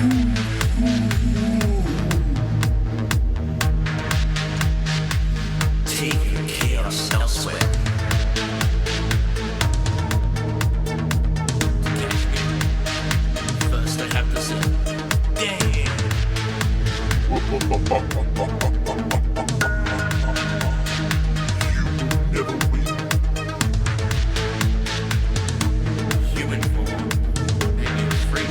Take chaos elsewhere. First I have to say, damn. Never win. Human form, and you freak.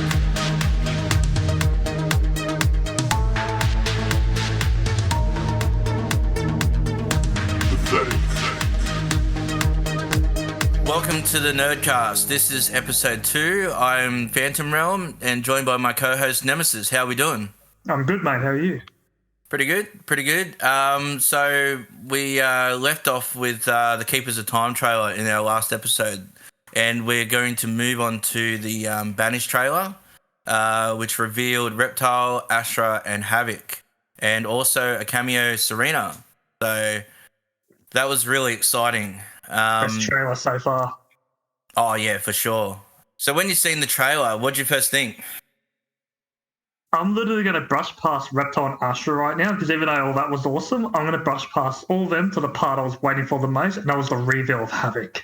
Welcome to the NerdKast. This is episode 2. I'm Phantom Realm and joined by my co-host Nemesis. How are we doing? I'm good, mate. How are you? Pretty good. So we left off with the Keepers of Time trailer in our last episode, and we're going to move on to the Banished trailer, which revealed Reptile, Astra, and Havoc, and also a cameo Serena. So that was really exciting. Best trailer so far. Oh yeah, for sure. So when you seen the trailer, what'd you first think? I'm literally going to brush past Reptile and Astra right now because even though all that was awesome, I'm going to brush past all of them to the part I was waiting for the most, and that was the reveal of Havoc.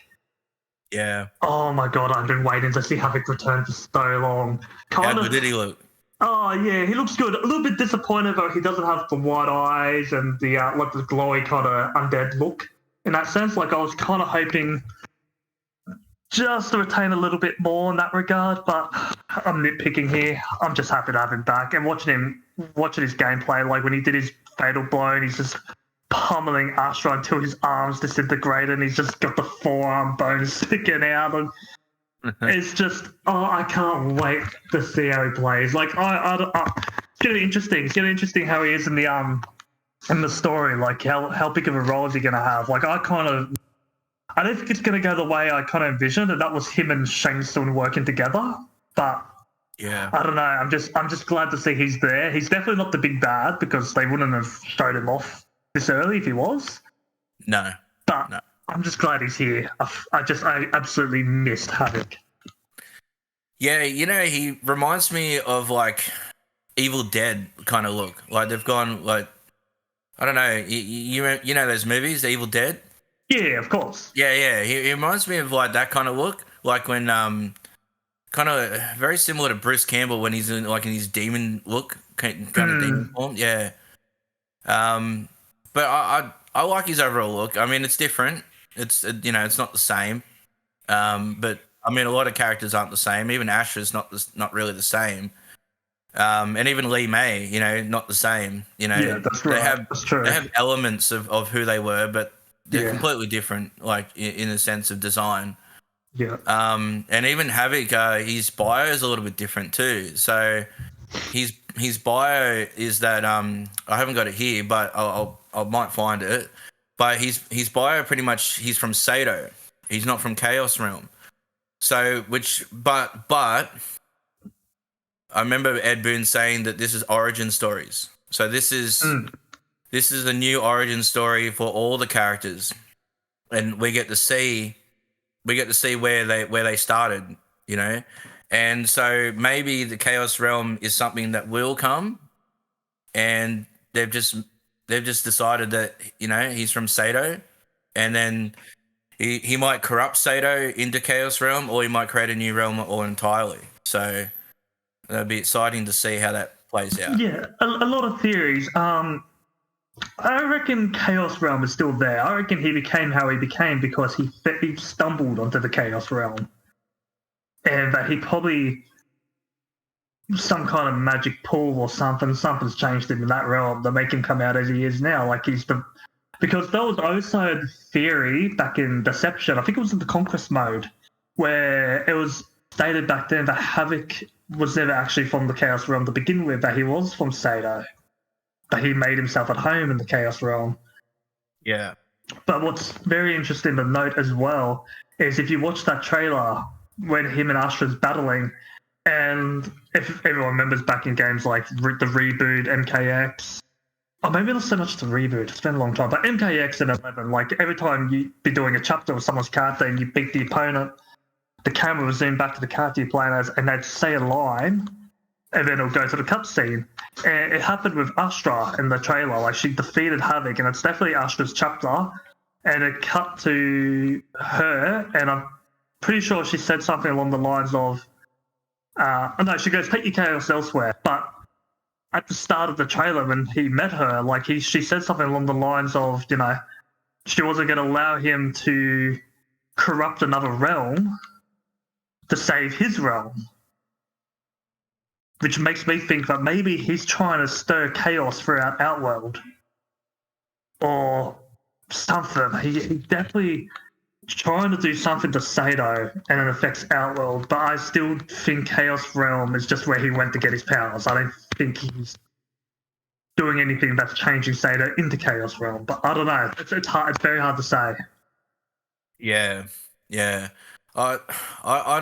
Yeah. Oh my god, I've been waiting to see Havoc return for so long. How good did he look? Oh yeah, he looks good. A little bit disappointed though he doesn't have the white eyes and the like the glowy kind of undead look. In that sense, like I was kind of hoping just to retain a little bit more in that regard, but I'm nitpicking here. I'm just happy to have him back and watching his gameplay, like when he did his fatal blow and he's just pummeling Astra until his arms disintegrate and he's just got the forearm bones sticking out, and it's just I can't wait to see how he plays. Like it's gonna be interesting. It's gonna be interesting how he is in the story. Like how big of a role is he gonna have? Like I don't think it's going to go the way I kind of envisioned, and that was him and Shang Tsung working together. But yeah, I don't know. I'm just glad to see he's there. He's definitely not the big bad because they wouldn't have showed him off this early if he was. No, but no. I'm just glad he's here. I absolutely missed Havoc. Yeah, he reminds me of like Evil Dead kind of look. Like they've gone like I don't know. You know those movies, The Evil Dead. Yeah, of course. Yeah. He reminds me of like that kind of look, like when kind of very similar to Bruce Campbell when he's in his demon look, kind of demon form. Yeah. But I like his overall look. I mean, it's different. It's it's not the same. But I mean, a lot of characters aren't the same. Even Astra's not really the same. And even Lee May, not the same. Yeah, that's right. That's true. They have elements of who they were, but they're completely different, like in the sense of design. Yeah. And even Havoc, his bio is a little bit different too. So his bio is that I haven't got it here, but I might find it. But his bio pretty much he's from Sato. He's not from Chaos Realm. So but I remember Ed Boon saying that this is origin stories. So this is a new origin story for all the characters, and we get to see where they started, and so maybe the Chaos Realm is something that will come, and they've just decided that he's from Sato, and then he might corrupt Sato into Chaos Realm, or he might create a new realm all entirely. So that'd be exciting to see how that plays out. Yeah, a lot of theories. I reckon Chaos Realm is still there. I reckon he became how he became because he stumbled onto the Chaos Realm. And that he probably some kind of magic pull or something's changed him in that realm to make him come out as he is now. Like because there was also a theory back in Deception, I think it was in the Conquest mode, where it was stated back then that Havoc was never actually from the Chaos Realm to begin with, that he was from Sato. That he made himself at home in the Chaos Realm. Yeah. But what's very interesting to note as well is if you watch that trailer when him and Astra's battling, and if everyone remembers back in games like the reboot, MKX, or maybe not so much the reboot, it's been a long time, but MKX and 11, like every time you be doing a chapter with someone's character and you beat the opponent, the camera will zoom back to the character you're playing as, and they'd say a line, and then it'll go to the cutscene. And it happened with Astra in the trailer. Like, she defeated Havoc, and it's definitely Astra's chapter. And it cut to her, and I'm pretty sure she said something along the lines of, no, she goes, take your chaos elsewhere. But at the start of the trailer, when he met her, like, she said something along the lines of, you know, she wasn't going to allow him to corrupt another realm to save his realm. Which makes me think that maybe he's trying to stir chaos throughout Outworld. Or something. He definitely trying to do something to Sato and it affects Outworld, but I still think Chaos Realm is just where he went to get his powers. I don't think he's doing anything that's changing Sato into Chaos Realm, but I don't know. It's hard. It's very hard to say. Yeah. I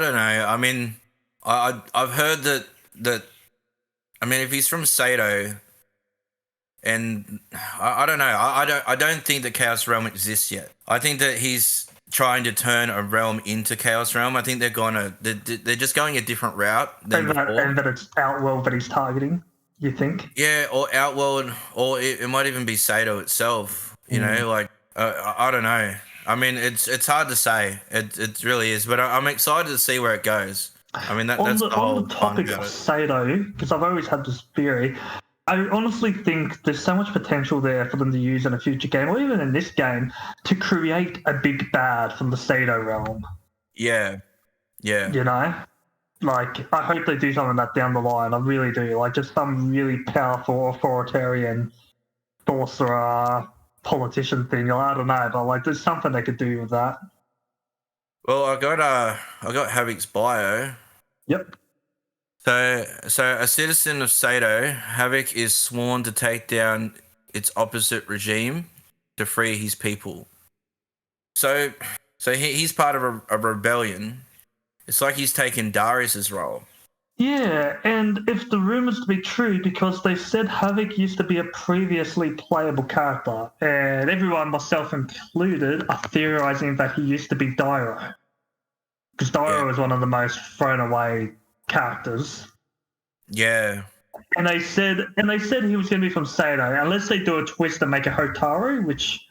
don't know. I mean, I've heard that. I mean, if he's from Sato, and I don't know. I don't think that Chaos Realm exists yet. I think that he's trying to turn a realm into Chaos Realm. I think they're just going a different route than before. And that it's Outworld that he's targeting, you think? Yeah, or Outworld, or it might even be Sato itself. You know, like I don't know. I mean, it's hard to say. It really is. But I'm excited to see where it goes. I mean, that's the whole on the topic of Sato, because I've always had this theory. I honestly think there's so much potential there for them to use in a future game, or even in this game, to create a big bad from the Sato realm. Yeah. You know? Like, I hope they do something like that down the line. I really do. Like, just some really powerful, authoritarian sorcerer, politician thing. I don't know, but, like, there's something they could do with that. Well, I got Havoc's bio. Yep. So a citizen of Sato, Havoc is sworn to take down its opposite regime to free his people. So he's part of a rebellion. It's like he's taken Darius's role. Yeah, and if the rumors to be true, because they said Havoc used to be a previously playable character, and everyone, myself included, are theorizing that he used to be Dyro. Because Dyro is one of the most thrown away characters. Yeah. And they said he was going to be from Sato, unless they do a twist and make a Hotaru, which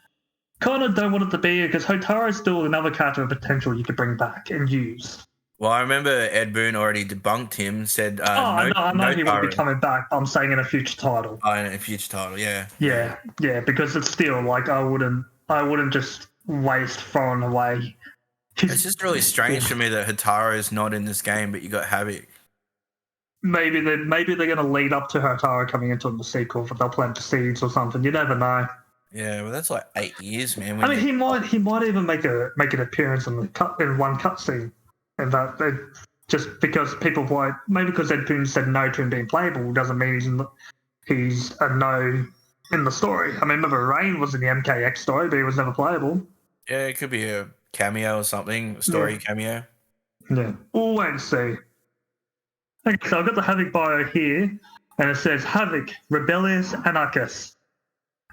kind of don't want it to be, because Hotaru is still another character of potential you could bring back and use. Well, I remember Ed Boon already debunked him, said I know he won't be coming back, but I'm saying in a future title. Oh, in a future title, yeah. Yeah, because it's still, like, I wouldn't just waste throwing away. It's just really strange for me that Hotaru is not in this game, but you got Havoc. Maybe they're going to lead up to Hotaru coming into the sequel, but they'll plant the seeds or something. You never know. Yeah, well, that's like 8 years, man. I mean, he might even make an appearance in one cutscene, and that just because maybe because Ed Boon said no to him being playable doesn't mean he's a no in the story. I mean, remember Rain was in the MKX story, but he was never playable. Yeah, it could be a cameo or something, a story cameo. Yeah, we'll wait and see. Okay, so I've got the Havoc bio here, and it says, Havoc, rebellious anarchist.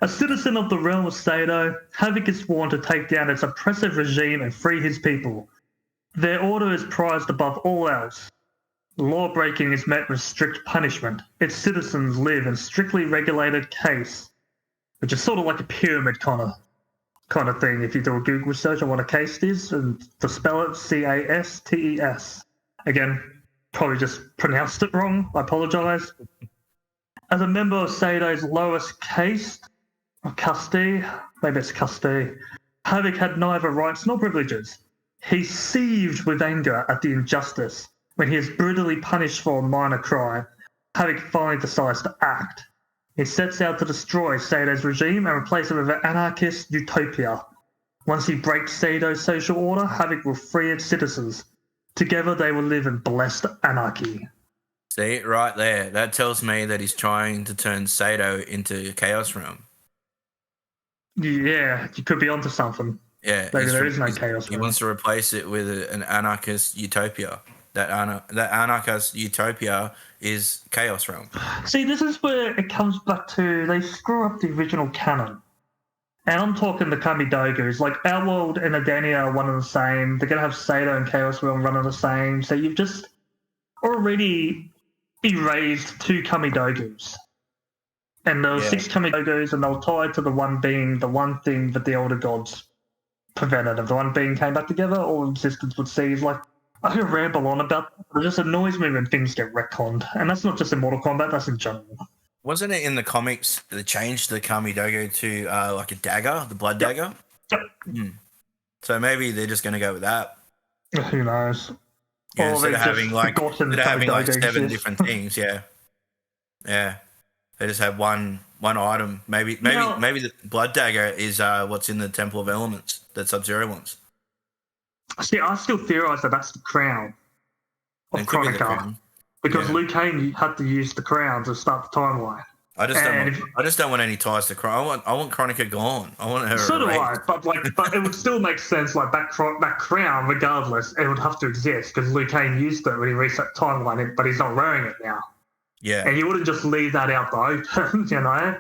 A citizen of the realm of Sato, Havoc is sworn to take down its oppressive regime and free his people. Their order is prized above all else. Law-breaking is met with strict punishment. Its citizens live in strictly regulated case, which is sort of like a pyramid kind of thing. If you do a Google search on what a caste is, and to spell it, CASTES. Again, probably just pronounced it wrong. I apologise. As a member of Sato's lowest caste, or caste, maybe it's caste, Havoc had neither rights nor privileges. He seethed with anger at the injustice. When he is brutally punished for a minor crime, Havoc finally decides to act. He sets out to destroy Sato's regime and replace it with an anarchist utopia. Once he breaks Sato's social order, Havoc will free its citizens. Together they will live in blessed anarchy. See, right there. That tells me that he's trying to turn Sato into Chaos Realm. Yeah, you could be onto something. Yeah. Maybe there is no Chaos Realm. He wants to replace it with an anarchist utopia. That anarchist utopia is Chaos Realm. See, this is where it comes back to, they screw up the original canon. And I'm talking the Kamidogus. Like, Outworld and Adania are one and the same. They're going to have Sato and Chaos Realm running the same. So you've just already he raised 2 Kamidogus. And there were 6 Kamidogus, and they were tied to the one being the one thing that the Elder Gods prevented. If the one being came back together, all existence would cease. Like, I could ramble on about that, but it just annoys me when things get retconned. And that's not just in Mortal Kombat, that's in general. Wasn't it in the comics they changed the Kamidogo to like a dagger, the blood dagger? Yep. So maybe they're just going to go with that. Who knows? Yeah, instead of having like 7 different things, yeah. They just have one item. Maybe the blood dagger is what's in the Temple of Elements that Sub-Zero wants. See, I still theorize that that's the crown of Kronika, because Liu Kang had to use the crown to start the timeline. I just don't want any ties to Kronika. I want Kronika gone. I want her. So do I, but it would still make sense. Like that crown, regardless, it would have to exist because Liu Kang used it when he reset timeline, but he's not wearing it now. Yeah, and you wouldn't just leave that out the open, you know.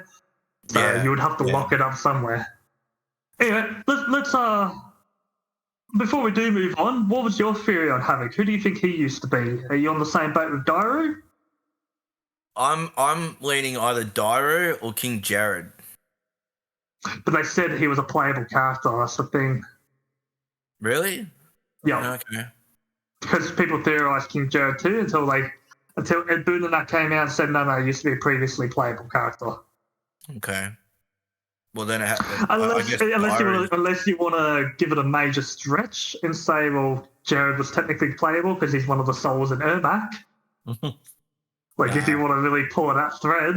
So you would have to lock it up somewhere. Anyway, let's before we do move on, what was your theory on Havoc? Who do you think he used to be? Are you on the same boat with Dairo? I'm leaning either Dairo or King Jared. But they said he was a playable character. That's the thing. Really? Yeah. Okay. Because people theorized King Jared too until Ed Boon and that came out and said no, he used to be a previously playable character. Okay. Well, then unless you want to give it a major stretch and say, well, Jared was technically playable because he's one of the souls in Ermac. If you want to really pull that thread.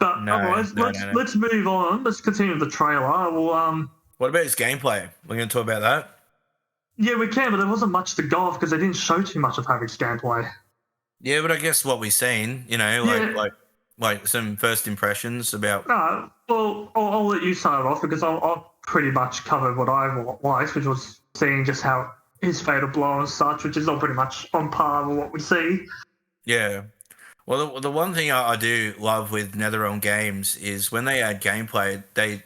But otherwise, let's move on. Let's continue with the trailer. Well, what about his gameplay? We're going to talk about that? Yeah, we can, but there wasn't much to go off because they didn't show too much of Havoc's gameplay. Yeah, but I guess what we've seen, like some first impressions about. Well, I'll let you start off because I'll pretty much covered what I liked, which was seeing just how his fatal blow and such, which is all pretty much on par with what we see. Yeah. Well, the one thing I do love with NetherRealm games is when they add gameplay, they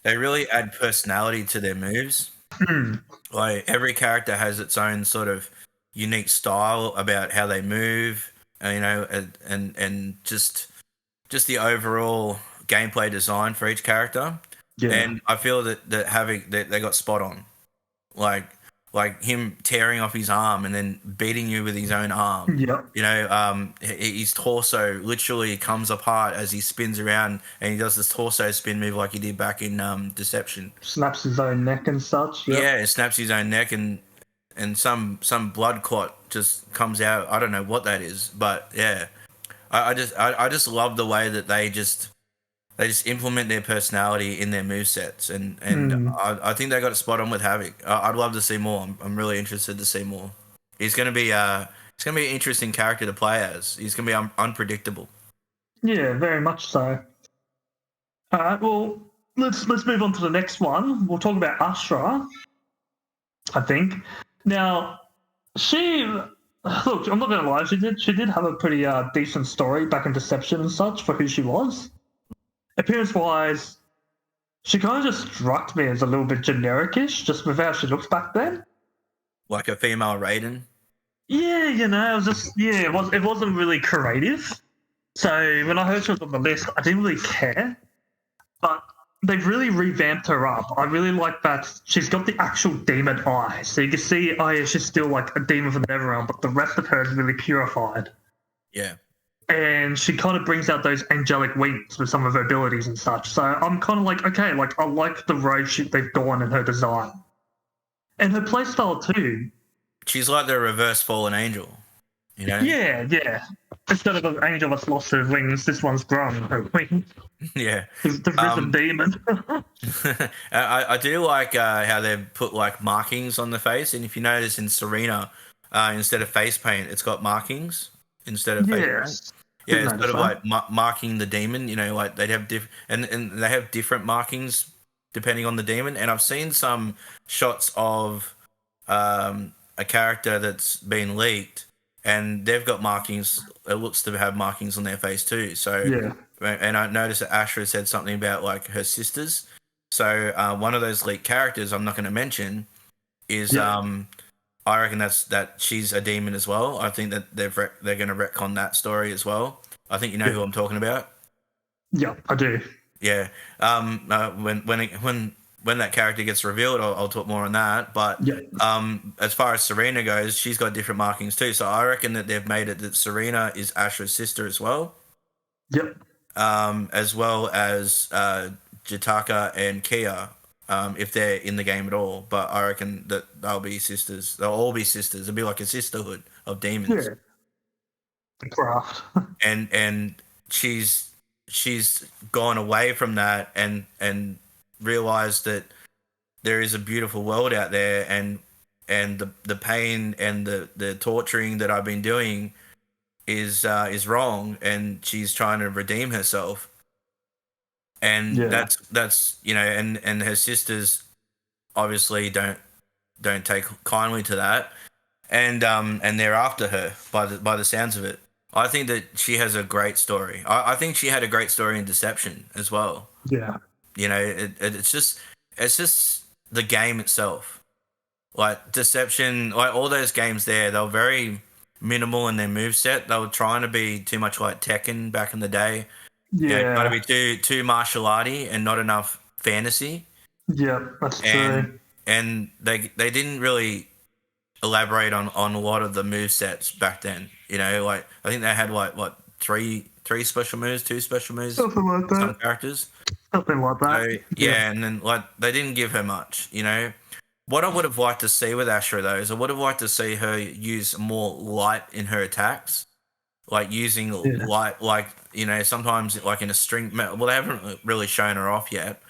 really add personality to their moves. Like every character has its own sort of unique style about how they move, and just the overall gameplay design for each character. Yeah. And I feel that Havoc they got spot on. Like him tearing off his arm and then beating you with his own arm. Yeah. His torso literally comes apart as he spins around, and he does this torso spin move like he did back in Deception. Snaps his own neck and such. Yep. Yeah, it snaps his own neck, and some blood clot just comes out. I don't know what that is, but yeah, I just love the way that they just implement their personality in their movesets, and I think they got it spot on with Havoc. I'd love to see more. I'm really interested to see more. He's gonna be an interesting character to play as. He's gonna be unpredictable. Yeah, very much so. All right, well, let's move on to the next one. We'll talk about Ashrah, I think. Now, look, I'm not gonna lie, she did have a pretty decent story back in Deception and such for who she was. Appearance-wise, she kind of just struck me as a little bit generic-ish, just with how she looks back then. Like a female Raiden? Yeah, it wasn't really creative. So when I heard she was on the list, I didn't really care. But they've really revamped her up. I really like that she's got the actual demon eye. So you can see, she's still like a demon from NetherRealm, but the rest of her is really purified. Yeah. And she kind of brings out those angelic wings with some of her abilities and such. So I'm kind of like, okay, I like the road they've gone in her design. And her playstyle too. She's like the reverse fallen angel, you know? Yeah. Instead of an angel that's lost her wings, this one's grown her wings. Yeah. The risen demon. I do like how they've put like markings on the face. And if you notice in Serena, instead of face paint, it's got markings instead of face paint. Yeah, it's sort of like marking the demon, like they'd have and they have different markings depending on the demon. And I've seen some shots of a character that's been leaked, and they've got markings. It looks to have markings on their face too. So, yeah. And I noticed that Ashrah said something about like her sisters. So one of those leaked characters I'm not going to mention is I reckon that she's a demon as well. I think that they're going to retcon that story as well. I think you know who I'm talking about. Yeah, I do. Yeah. When that character gets revealed, I'll talk more on that. But Yeah. as far as Serena goes, she's got different markings too. So I reckon that they've made it that Serena is Ashra's sister as well. Yep. As well as Jitaka and Kia, if they're in the game at all. But I reckon that they'll be sisters. They'll all be sisters. It'll be like a sisterhood of demons. Yeah. The craft. And she's gone away from that and realized that there is a beautiful world out there, and the pain and the torturing that I've been doing is wrong, and she's trying to redeem herself. And that's and her sisters obviously don't take kindly to that, and they're after her by the sounds of it. I think that she has a great story. I think she had a great story in Deception as well. Yeah. It's just the game itself. Like Deception, like all those games there, they were very minimal in their moveset. They were trying to be too much like Tekken back in the day. Yeah. Trying to be too martial arty and not enough fantasy. Yeah, that's true. And they didn't really elaborate on a lot of the move sets back then. Like I think they had like what three special moves, two special moves, Something like that. Some characters. Something like that. So, yeah, and then like they didn't give her much. What I would have liked to see with Ashra though is I would have liked to see her use more light in her attacks, like using light, like sometimes like in a string. Well, they haven't really shown her off yet,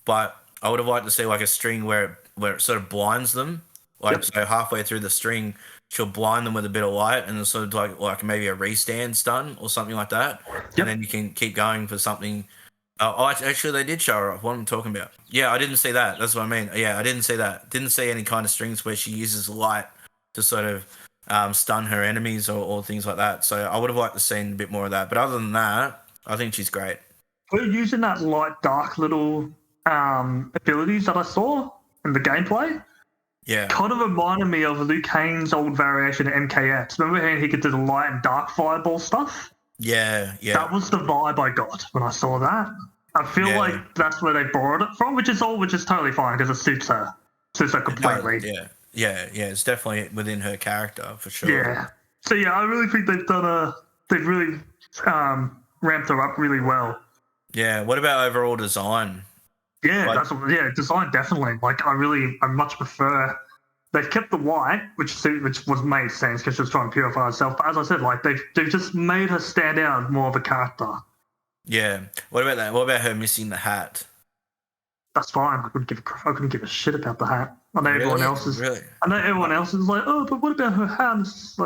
but I would have liked to see like a string where it sort of blinds them. Like so halfway through the string, she'll blind them with a bit of light, and it's sort of like maybe a restand stun or something like that, and then you can keep going for something. Oh, actually, they did show her off. What am I talking about? Yeah, I didn't see that. That's what I mean. Yeah, I didn't see that. Didn't see any kind of strings where she uses light to sort of stun her enemies or things like that. So I would have liked to see a bit more of that. But other than that, I think she's great. We're using that light, dark little abilities that I saw in the gameplay. Yeah. Kind of reminded me of Liu Kang's old variation of MKX. Remember how he could do the light and dark fireball stuff? Yeah. That was the vibe I got when I saw that. I feel like that's where they borrowed it from, which is totally fine because it suits her completely. Yeah. It's definitely within her character for sure. Yeah. So yeah, I really think they've really ramped her up really well. Yeah. What about overall design? Yeah, design definitely. Like I much prefer. They've kept the white, which was made sense because she was trying to purify herself. But as I said, like they've just made her stand out more of a character. Yeah. What about that? What about her missing the hat? That's fine. I couldn't give a shit about the hat. I know everyone else is. Really? I know everyone else is like, oh, but what about her hat? It's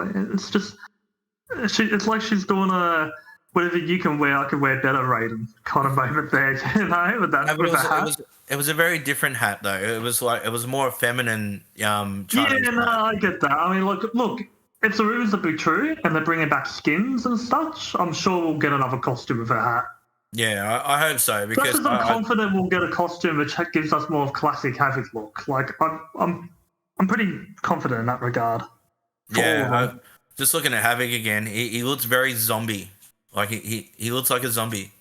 like she's doing a whatever you can wear, I can wear better, Raiden kind of moment there, with that. No, it was a very different hat though. It was more feminine. I get that. I mean, look, if the rumors are be true and they're bringing back skins and such, I'm sure we'll get another costume with her hat. Yeah, I hope so because I'm confident we'll get a costume which gives us more of classic Havoc look. Like I'm pretty confident in that regard. Yeah, just looking at Havoc again, he looks very zombie. Like he looks like a zombie.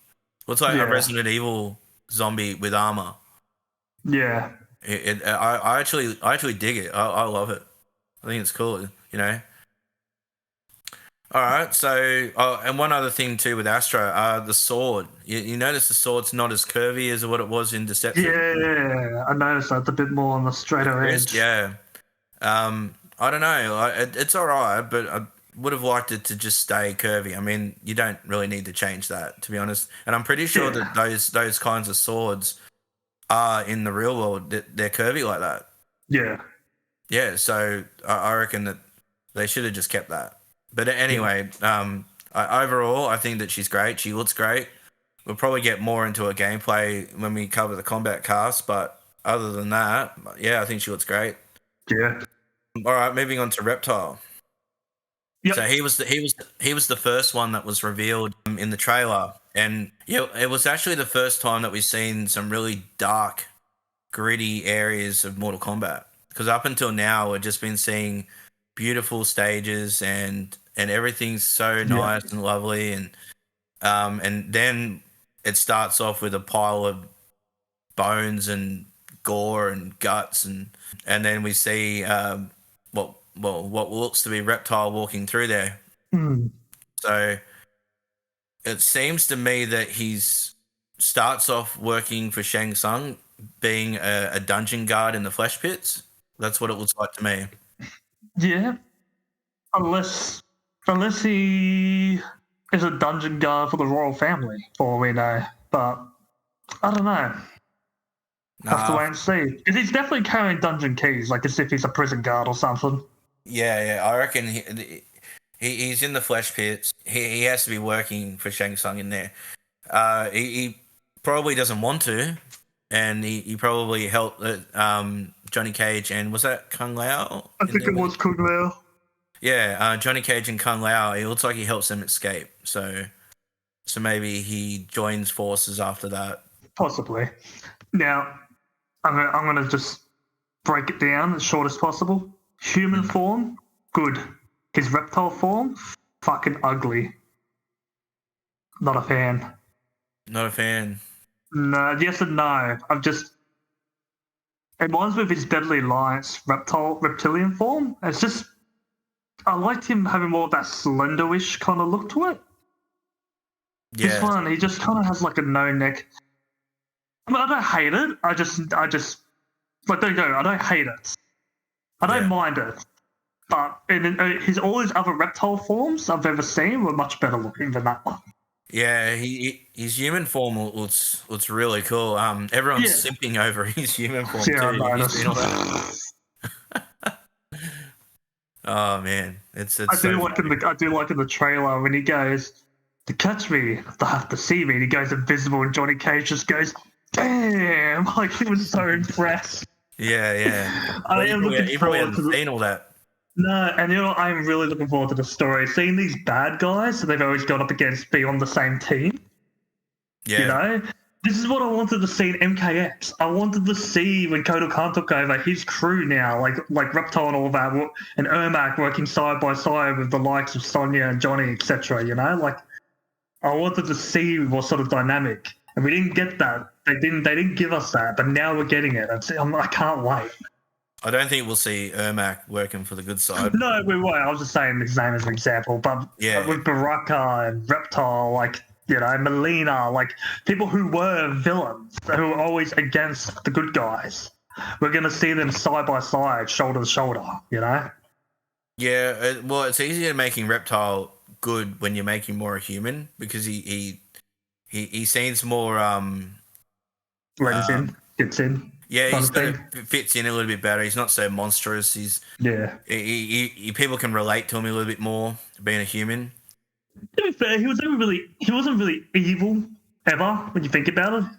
Looks like a Resident Evil zombie with armor. Yeah. I actually dig it. I love it. I think it's cool. All right. So, and one other thing too with Astra, the sword. You notice the sword's not as curvy as what it was in Deception. Yeah, I noticed that a bit more on the straighter edge. Yeah. I don't know. It's all right, but I would have liked it to just stay curvy. I mean, you don't really need to change that, to be honest. And I'm pretty sure that those kinds of swords are in the real world. They're curvy like that. Yeah. Yeah. So I reckon that they should have just kept that. But anyway, overall, I think that she's great. She looks great. We'll probably get more into her gameplay when we cover the Kombat cast. But other than that, yeah, I think she looks great. Yeah. All right, moving on to Reptile. Yep. So he was the first one that was revealed in the trailer, and it was actually the first time that we've seen some really dark, gritty areas of Mortal Kombat. because up until now we've just been seeing beautiful stages and everything's so nice and lovely, and then it starts off with a pile of bones and gore and guts, and then we see what looks to be Reptile walking through there. So it seems to me that he's starts off working for Shang Tsung, being a dungeon guard in the flesh pits. That's what it looks like to me. Yeah, unless he is a dungeon guard for the royal family, for all we know. But I don't know. Have to wait and see. Because he's definitely carrying dungeon keys, like as if he's a prison guard or something. Yeah. I reckon he's in the flesh pits. He has to be working for Shang Tsung in there. He probably doesn't want to, and he probably helped Johnny Cage and was that Kung Lao? I think it was Kung Lao. Yeah, Johnny Cage and Kung Lao. It looks like he helps them escape. So maybe he joins forces after that. Possibly. Now, I'm gonna just break it down as short as possible. Human form, good. His reptile form, fucking ugly. Not a fan. Not a fan. No, yes and no. It reminds me of his Deadly Alliance reptilian form. It's just, I liked him having more of that slender-ish kind of look to it. Yeah. This one, he just kind of has like a no neck. I mean, I don't hate it. I just like, don't go. I don't hate it. I don't mind it. But all his other reptile forms I've ever seen were much better looking than that one. Yeah, his human form looks really cool. Everyone's simping over his human form too. Have you seen all that? Oh man, it's I do like in the trailer when he goes, "To catch me, they have to see me." And he goes invisible, and Johnny Cage just goes, "Damn!" Like he was so impressed. Yeah. I am looking forward to seen all that. No, and I'm really looking forward to the story. Seeing these bad guys that they've always gone up against be on the same team. Yeah. You know? This is what I wanted to see in MKX. I wanted to see when Kotal Khan took over his crew now, like Reptile and all that, and Ermac working side by side with the likes of Sonya and Johnny, etc. You know, like I wanted to see what sort of dynamic, and we didn't get that. They didn't give us that, but now we're getting it. I can't wait. I don't think we'll see Ermac working for the good side. No, we won't. I was just saying his name as an example, but with Baraka and Reptile, like, you know, Melina, like people who were villains, who were always against the good guys, we're going to see them side by side, shoulder to shoulder, you know? Yeah, well, it's easier making Reptile good when you're making more a human because he seems more fits in. Yeah, he fits in a little bit better. He's not so monstrous. He people can relate to him a little bit more being a human. To be fair, he wasn't really evil ever when you think about it.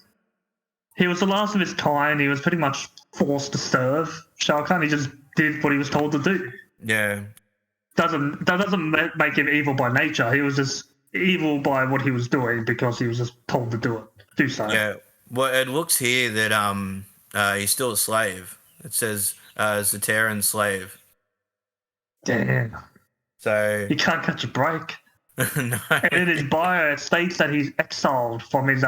He was the last of his kind. He was pretty much forced to serve Shao Kahn. He just did what he was told to do. Yeah, that doesn't make him evil by nature. He was just evil by what he was doing because he was just told to do so. Yeah, well, it looks here that he's still a slave. It says Zateran slave. Damn. So he can't catch a break. No. And in his bio, it states that he's exiled from his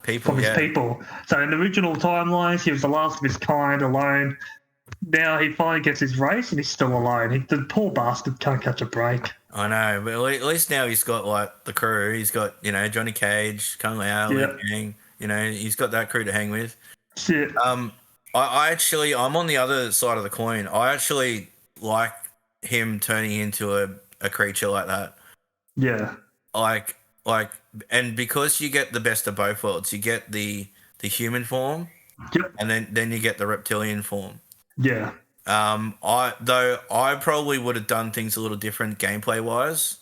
people. So in the original timelines, he was the last of his kind, alone. Now he finally gets his race, and he's still alone. The poor bastard can't catch a break. I know, but at least now he's got like the crew. He's got Johnny Cage, Kung Lao, Yang. He's got that crew to hang with. Shit. I'm on the other side of the coin. I actually like him turning into a creature like that. Yeah. Like, and because you get the best of both worlds, you get the human form, and then you get the reptilian form. Yeah. I probably would have done things a little different gameplay wise.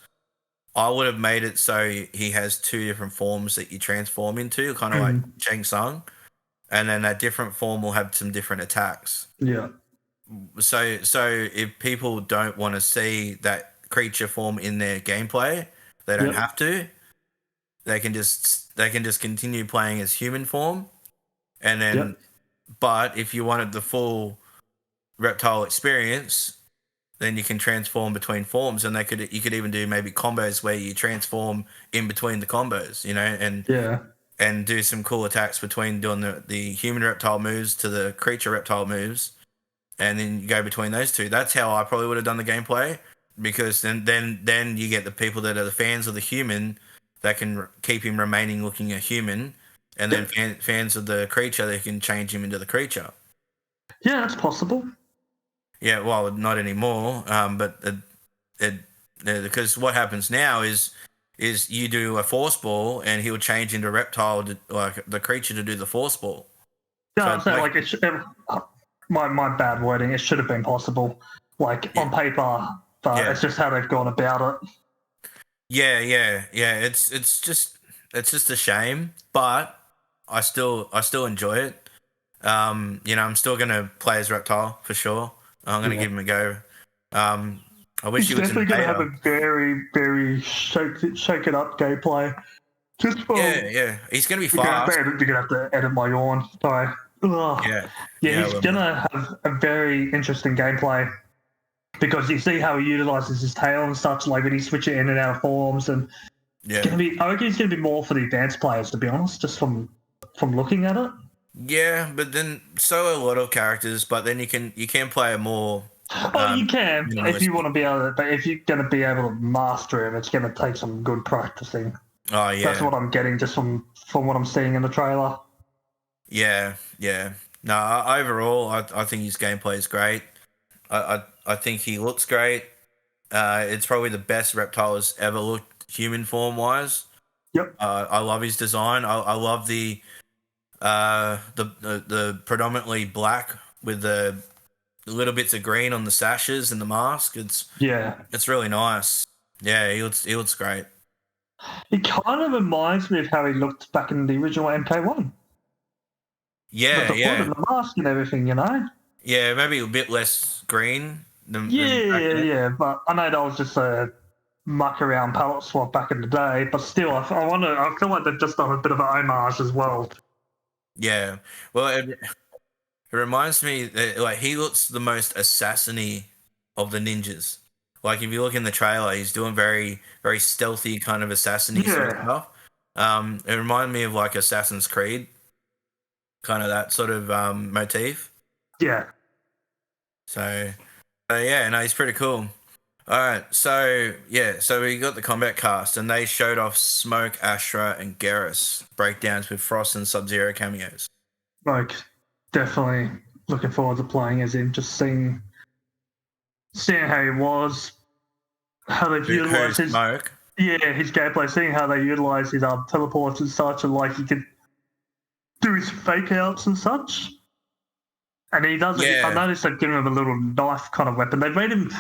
I would have made it so he has two different forms that you transform into, kind of like Shang Tsung, and then that different form will have some different attacks. Yeah. So if people don't want to see that creature form in their gameplay, they don't have to. They can just continue playing as human form, and then. But if you wanted the full reptile experience, then you can transform between forms, and you could even do maybe combos where you transform in between the combos, and do some cool attacks between doing the human reptile moves to the creature reptile moves, and then you go between those two. That's how I probably would have done the gameplay, because then you get the people that are the fans of the human that can keep him remaining looking a human, and then fans of the creature, they can change him into the creature. Yeah, that's possible. Yeah, well, not anymore. But because what happens now is you do a force ball and he'll change into reptile, like the creature, to do the force ball. Yeah, so like my bad wording. It should have been possible, on paper, but it's just how they've gone about it. Yeah. It's just a shame, but I still enjoy it. I'm still gonna play as reptile for sure. I'm gonna give him a go. I wish He's he was definitely in going to beta. have a very, very shake it up gameplay. Just for He's gonna be fast. You're gonna have to edit my yawn. Sorry. Ugh. Yeah, he's gonna have a very interesting gameplay because you see how he utilizes his tail and such, like when he switches in and out of forms, and it's gonna be. I reckon it's gonna be more for the advanced players, to be honest, just from looking at it. Yeah, but then so are a lot of characters, but then you can play a more. Oh, you can if you minimalistic. want to be able to, but if you're going to be able to master him, it's going to take some good practicing. Oh yeah, That's what I'm getting just from what I'm seeing in the trailer. Yeah. No, overall, I think his gameplay is great. I think he looks great. It's probably the best reptile has ever looked human form wise. Yep. I love his design. I love the predominantly black with the little bits of green on the sashes and the mask. It's really nice. Yeah, he looks great. It kind of reminds me of how he looked back in the original MK1. Yeah, With the foot and the mask and everything, Yeah, maybe a bit less green than back then. Yeah. But I know that was just a muck around palette swap back in the day. But still, I feel like they've just done a bit of an homage as well. Yeah. Well, it reminds me that like he looks the most assassiny of the ninjas. Like if you look in the trailer, he's doing very, very stealthy kind of assassiny sort of stuff. It reminded me of like Assassin's Creed, kind of that sort of motif. Yeah. So yeah, no, he's pretty cool. All right, so we got the Kombat cast, and they showed off Smoke, Astra, and Garrus breakdowns with Frost and Sub-Zero cameos. Like, definitely looking forward to playing as him. Just seeing how he was, how they've utilized his Smoke. Yeah, his gameplay, seeing how they utilize his teleports and such, and like he could do his fake outs and such. And he does. Yeah. I noticed they've given him a little knife kind of weapon. They made him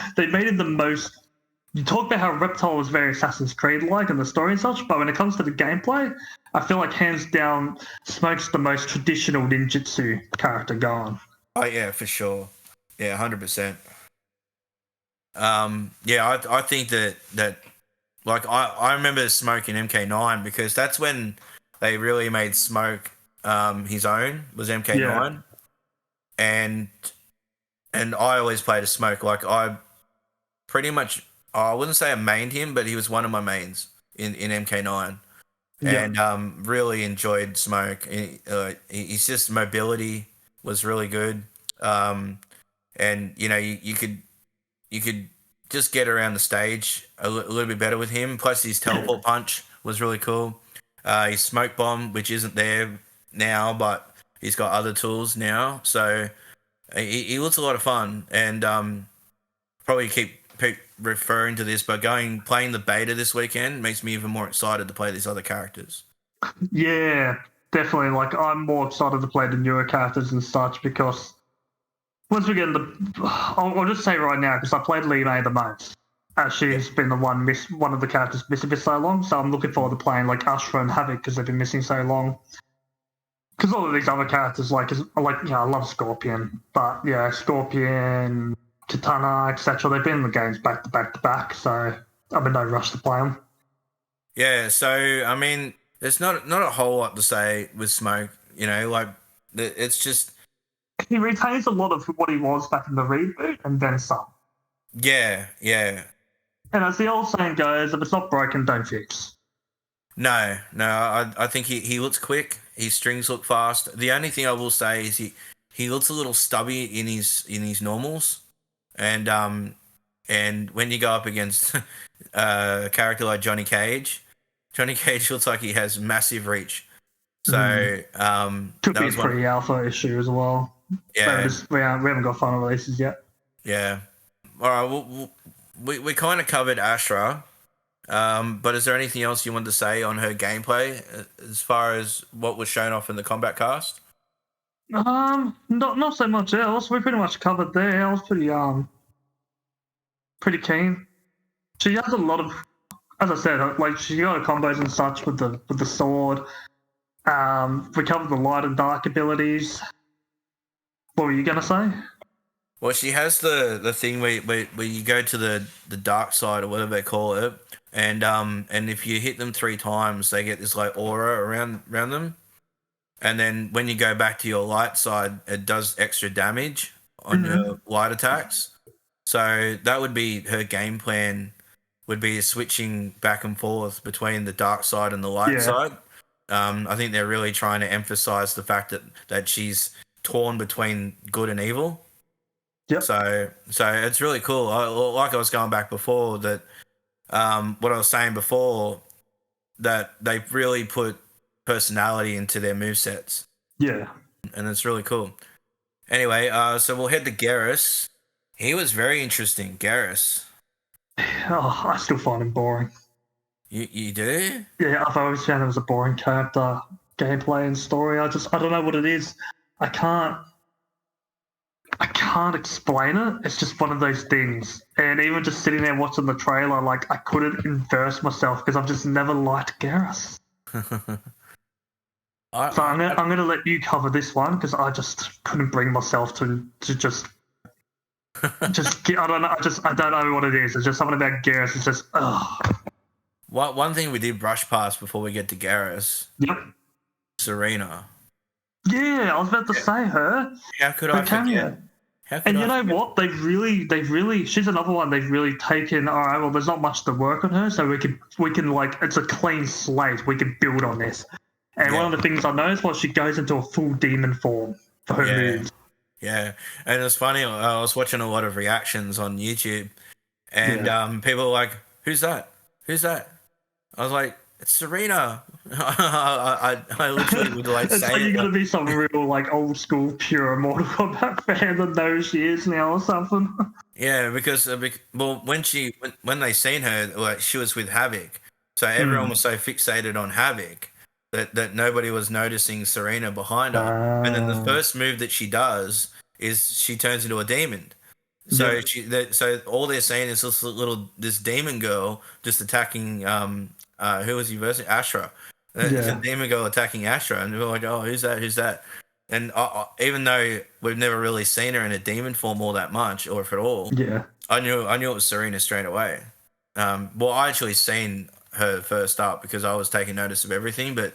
the most. You talk about how Reptile was very Assassin's Creed like in the story and such, but when it comes to the gameplay, I feel like hands down, Smoke's the most traditional ninjutsu character going. Oh yeah, for sure. Yeah, 100%. I think that like I remember Smoke in MK9 because that's when they really made Smoke his own, was MK9. Yeah. And I always played a Smoke. Like I pretty much, I wouldn't say I mained him, but he was one of my mains in MK9. Yeah. And really enjoyed Smoke. He's just mobility was really good. And you could just get around the stage a little bit better with him. Plus his teleport punch was really cool. His smoke bomb, which isn't there now, but he's got other tools now. So he looks a lot of fun. And probably keep referring to this, but playing the beta this weekend makes me even more excited to play these other characters. Yeah, definitely. Like, I'm more excited to play the newer characters and such because once we get into, I'll just say right now because I played Lee May the most. She's been the one of the characters missing for so long, so I'm looking forward to playing like Astra and Havoc because they've been missing so long. Because all of these other characters, I love Scorpion, but yeah, Scorpion, Katana, etc. They've been in the games back to back to back, so I'm in no rush to play them. Yeah, so I mean, there's not a whole lot to say with Smoke. It's just he retains a lot of what he was back in the reboot and then some. Yeah. And as the old saying goes, if it's not broken, don't fix. No. I think he looks quick. His strings look fast. The only thing I will say is he looks a little stubby in his normals, and when you go up against a character like Johnny Cage looks like he has massive reach. So Could that be a was one. pre-alpha issue as well. Yeah, we haven't got final releases yet. yeah. All right, we kind of covered Ashra, but is there anything else you wanted to say on her gameplay as far as what was shown off in the combat cast? Not so much else. We pretty much covered there. I was pretty keen. She has a lot of, as I said, like she got combos and such with the sword. We covered the light and dark abilities. What were you gonna say? Well, she has the thing where you go to the dark side or whatever they call it, and if you hit them 3 times, they get this like aura around them, and then when you go back to your light side, it does extra damage on your light attacks. So that would be her game plan. Would be switching back and forth between the dark side and the light side. I think they're really trying to emphasize the fact that she's torn between good and evil. Yep. So it's really cool. Like I was going back before that, what I was saying before, that they really put personality into their movesets. Yeah. And it's really cool. Anyway, so we'll head to Garrus. He was very interesting, Garrus. Oh, I still find him boring. You do? Yeah, I've always found him as a boring character, gameplay and story. I don't know what it is. I can't explain it. It's just one of those things. And even just sitting there watching the trailer, like I couldn't inverse myself because I've just never liked Garrus. So I'm gonna let you cover this one because I just couldn't bring myself to just I don't know. I don't know what it is. It's just something about Garrus. It's just One thing we did brush past before we get to Garrus. Yep. Serena. Yeah, I was about to say her. How could I forget? And you know what? They've really. She's another one. They've really taken. All right. Well, there's not much to work on her, so we can like it's a clean slate. We can build on this. And one of the things I noticed was she goes into a full demon form for her moves. Yeah, and it's funny. I was watching a lot of reactions on YouTube, and people were like, "Who's that? Who's that?" I was like, "It's Serena." I literally would like it's say like you got to be some real like old school pure Mortal Kombat fan that knows she is now or something. Yeah, because when they seen her, like she was with Havoc, so everyone was so fixated on Havoc that nobody was noticing Serena behind her. And then the first move that she does is she turns into a demon. So so all they're saying is this demon girl just attacking who was he versing? Ashra. The demon girl attacking Ashra, and we're like, oh, who's that? Who's that? And even though we've never really seen her in a demon form all that much, or if at all, I knew it was Serena straight away. Well, I actually seen her first up because I was taking notice of everything, but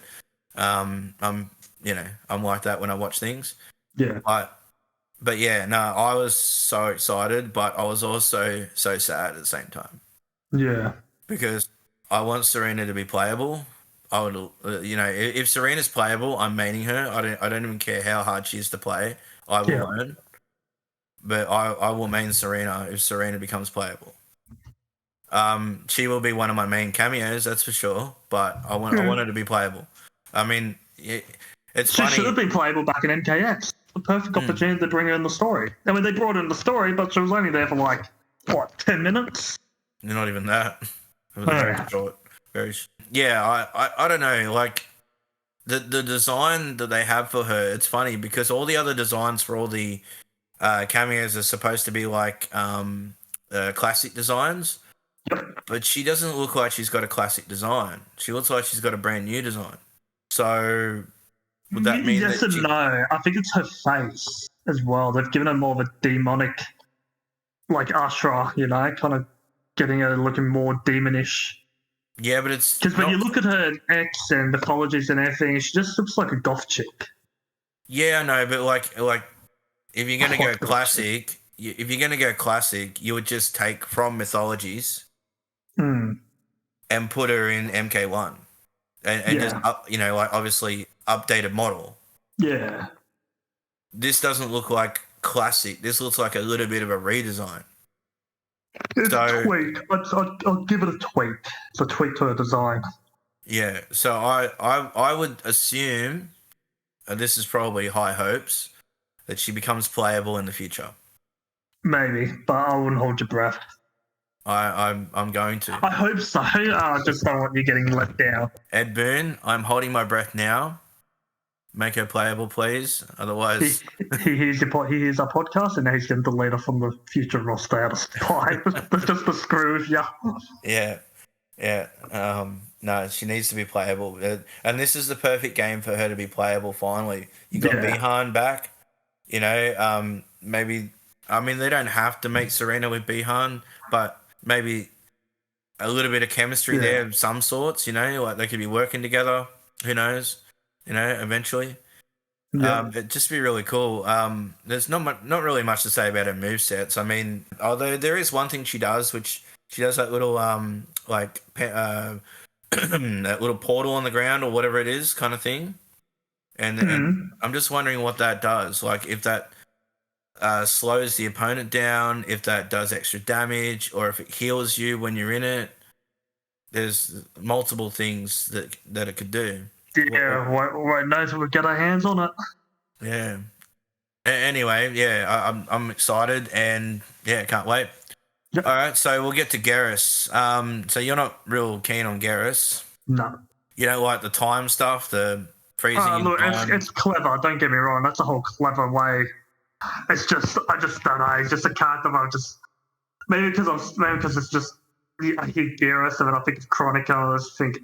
I'm like that when I watch things. Yeah. But yeah, no, I was so excited, but I was also so sad at the same time. Yeah. Because I want Serena to be playable. I would, if Serena's playable, I'm maining her. I don't even care how hard she is to play. I will learn. But I will main Serena if Serena becomes playable. She will be one of my main cameos, that's for sure. But I want her to be playable. I mean, it's funny. She should have been playable back in NKX. The perfect opportunity to bring her in the story. I mean, they brought her in the story, but she was only there for like 10 minutes. Not even that. It was very short. I don't know. Like the design that they have for her, it's funny because all the other designs for all the cameos are supposed to be like classic designs. Yep. But she doesn't look like she's got a classic design. She looks like she's got a brand new design. So would that mean yes and no? I think it's her face as well. They've given her more of a demonic, like Ashra, kind of getting her looking more demonish. Yeah, but it's because when you look at her X and mythologies and everything, she just looks like a goth chick. Yeah, I know, but like if you're gonna go Hot classic, if you're gonna go classic, you would just take from mythologies Mm, and put her in MK1 and just yeah. up, like obviously updated model. Yeah. This doesn't look like classic. This looks like a little bit of a redesign. It's So tweak. I'll give it a tweak. It's a tweak to her design. yeah, so I would assume, and this is probably high hopes, that she becomes playable in the future. Maybe, but I wouldn't hold your breath. I'm going to. I hope so. I just don't want you getting let down. Ed Boon, I'm holding my breath now. Make her playable, please. Otherwise, He hears he hears our podcast, and now he's going to delete us from the future roster out of spite, just to screw with you. yeah. No, she needs to be playable, and this is the perfect game for her to be playable. Finally, you got Bihan back. Maybe. I mean, they don't have to make Serena with Bihan, but maybe a little bit of chemistry there of some sorts. Like they could be working together. Who knows? Eventually. Yeah. It'd just be really cool. There's not really much to say about her movesets. I mean, although there is one thing she does, which she does that little that little portal on the ground or whatever it is kind of thing, and I'm just wondering what that does. Like if that slows the opponent down, if that does extra damage, or if it heals you when you're in it. There's multiple things that it could do. Yeah, wait knows if we get our hands on it. Yeah. Anyway, yeah, I'm excited and yeah, can't wait. Yep. All right, so we'll get to Garrus. So you're not real keen on Garrus. No. You don't like the time stuff, the freezing. Look, it's clever. Don't get me wrong. That's a whole clever way. It's just, I just don't know. It's just a character. Maybe because it's just I hear Garrus and then I think of Chronica. I just think,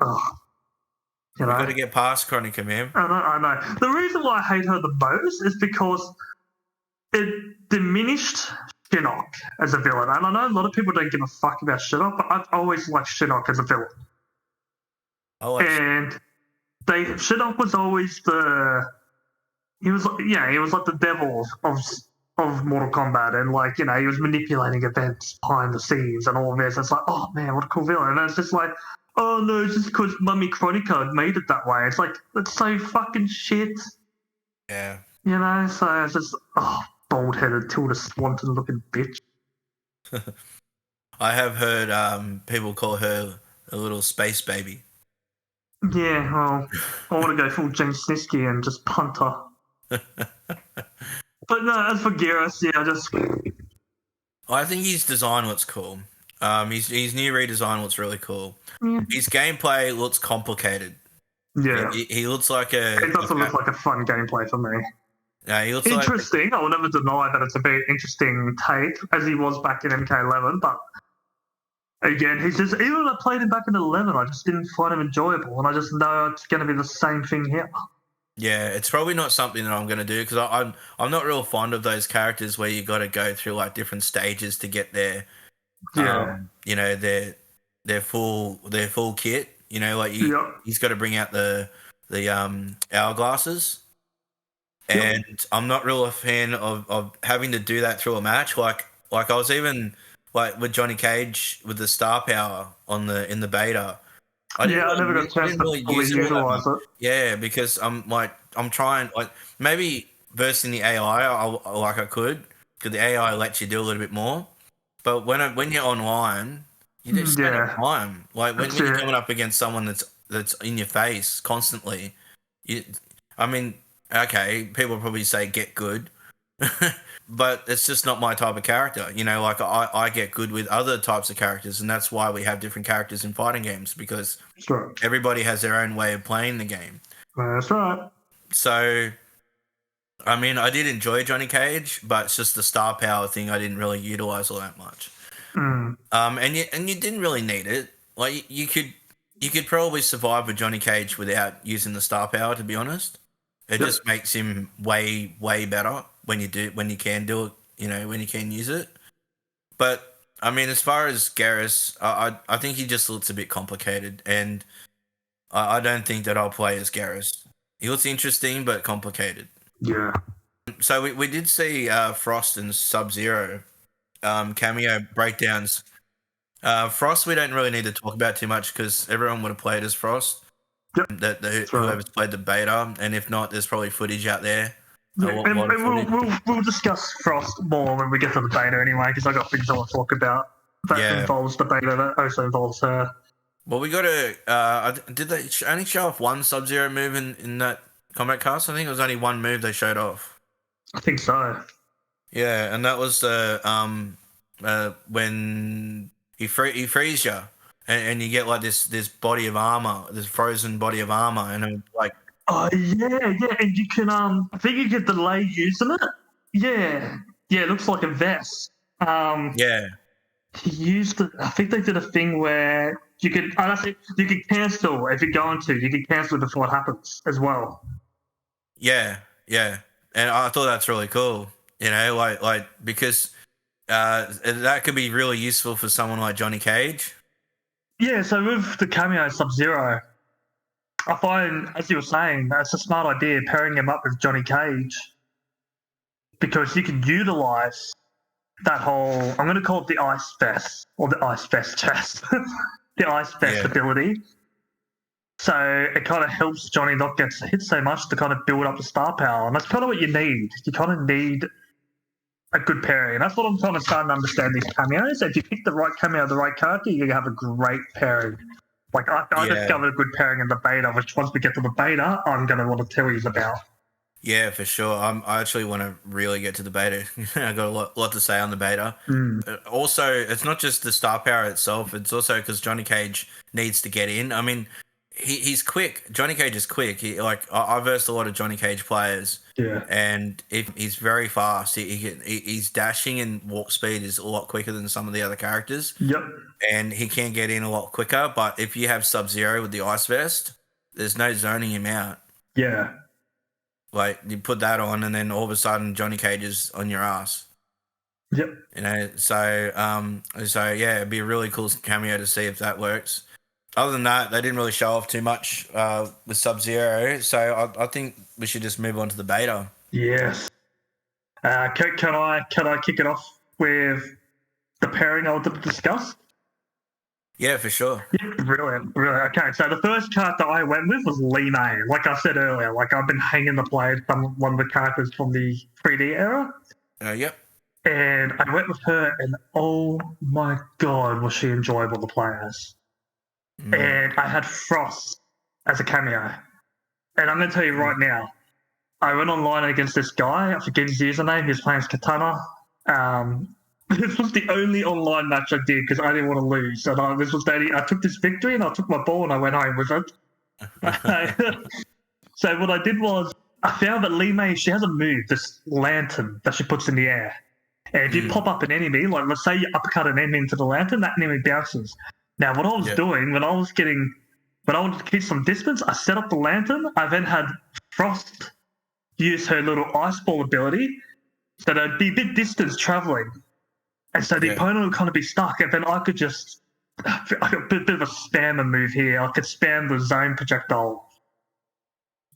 You got to get past Chronica, man. I know. The reason why I hate her the most is because it diminished Shinnok as a villain. And I know a lot of people don't give a fuck about Shinnok, but I've always liked Shinnok as a villain. Shinnok was always he was like the devil of Mortal Kombat, and he was manipulating events behind the scenes and all of this. It's like, oh man, what a cool villain. And it's just like, oh no, it's just because Mummy Chronica made it that way. It's like, that's so fucking shit. Yeah. So it's just, bald-headed Tilda Swinton-looking bitch. I have heard people call her a little space baby. Yeah, well, I want to go full James Snitsky and just punt her. But no, as for Garrus, I think his design looks cool. His new redesign looks really cool. Yeah. His gameplay looks complicated. Yeah. He looks like it doesn't look like a fun gameplay for me. Yeah, he looks interesting. I will never deny that it's a very interesting take, as he was back in MK11. But again, he's just, even when I played him back in 11, I just didn't find him enjoyable, and I just know it's going to be the same thing here. Yeah, it's probably not something that I'm going to do because I'm not real fond of those characters where you got to go through like different stages to get their their full kit. He's got to bring out the hourglasses. And I'm not really a fan of having to do that through a match. Like I was even like with Johnny Cage with the star power in the beta. I never got a chance to fully utilize it. Yeah, because I'm trying, like, maybe versing the AI I could, because the AI lets you do a little bit more. But when you're online, you just don't have time. Like when you're coming up against someone that's in your face constantly, okay, people probably say get good, but it's just not my type of character. Like I get good with other types of characters, and that's why we have different characters in fighting games, because everybody has their own way of playing the game. That's right. So, I did enjoy Johnny Cage, but it's just the star power thing I didn't really utilize all that much. And you didn't really need it. Like you could probably survive with Johnny Cage without using the star power, to be honest. It just makes him way, way better when you can do it, when you can use it. But, as far as Garrus, I think he just looks a bit complicated, and I don't think that I'll play as Garrus. He looks interesting, but complicated. Yeah. So we did see Frost and Sub-Zero cameo breakdowns. Frost, we don't really need to talk about too much because everyone would have played as Frost. Yep. Whoever's played the beta, and if not, there's probably footage out there. Yeah, and we'll discuss Frost more when we get to the beta anyway, because I got things I want to talk about that involves the beta that also involves her. Well, we got to. Did they only show off one Sub-Zero move in that Kombat cast? I think it was only one move they showed off. I think so. Yeah, and that was when he frees you, and you get like this body of armor, this frozen body of armor, and it, like. Oh yeah, and you can I think you can delay using it. Yeah, it looks like a vest. Yeah. He used it. I think they did a thing where you could. You could cancel if you're going to. You can cancel it before it happens as well. Yeah, and I thought that's really cool. You know, like because that could be really useful for someone like Johnny Cage. Yeah, so with the cameo Sub-Zero, I find, as you were saying, that's a smart idea pairing him up with Johnny Cage, because you can utilize that whole, I'm going to call it the Ice Vest, or the Ice Vest chest, the Ice Vest ability. So it kind of helps Johnny not get hit so much to kind of build up the star power. And that's kind of what you need. You kind of need a good pairing. And that's what I'm kind of starting to understand these cameos. If you pick the right cameo, the right character, you're going to have a great pairing. Like, I discovered a good pairing in the beta, which once we get to the beta, I'm going to want to tell you about. Yeah, for sure. I actually want to really get to the beta. I got a lot to say on the beta. Also, it's not just the star power itself. It's also because Johnny Cage needs to get in. I mean, he's quick. Johnny Cage is quick. I versed a lot of Johnny Cage players. Yeah. And he's very fast. He's dashing and walk speed is a lot quicker than some of the other characters. Yep. And he can get in a lot quicker. But if you have Sub-Zero with the Ice Vest, there's no zoning him out. Yeah. Like, you put that on, and then all of a sudden Johnny Cage is on your ass. Yep. You know, so yeah, it'd be a really cool cameo to see if that works. Other than that, they didn't really show off too much with Sub-Zero, so I think we should just move on to the beta. Yes. Can I kick it off with the pairing I wanted to discuss? Yeah, for sure. Yeah, brilliant. Okay, so the first character I went with was Li Mei. Like I said earlier, like I've been hanging the play one of the characters from the 3D era. Yep. And I went with her, and oh my god, was she enjoyable to play as. And I had Frost as a cameo. And I'm going to tell you right now, I went online against this guy. I forget his username. He was playing as Katana. This was the only online match I did because I didn't want to lose. And I took this victory and I took my ball and I went home with it. So what I did was I found that Li Mei, she has a move, this lantern that she puts in the air. And if you pop up an enemy, like let's say you uppercut an enemy into the lantern, that enemy bounces. Now, what I was doing when I wanted to keep some distance, I set up the lantern. I then had Frost use her little ice ball ability, so there'd be a bit distance traveling, and so the opponent would kind of be stuck. And then I could just, I got a bit of a spammer move here. I could spam the zone projectile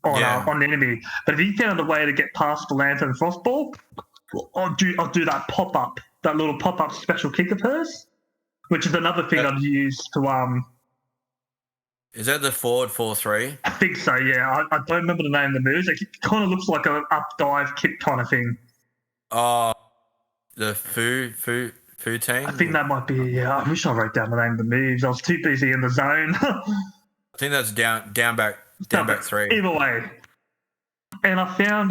on the enemy. But if you found a way to get past the lantern and Frost ball, I'll do that pop up, that little pop up special kick of hers. Which is another thing I'd use to Is that the forward 4-3? I think so, yeah. I don't remember the name of the moves. It kind of looks like an up dive kick kind of thing. Oh, the Fu Tang? I think that might be, yeah. I wish I wrote down the name of the moves. I was too busy in the zone. I think that's down back 3. Either way. And I found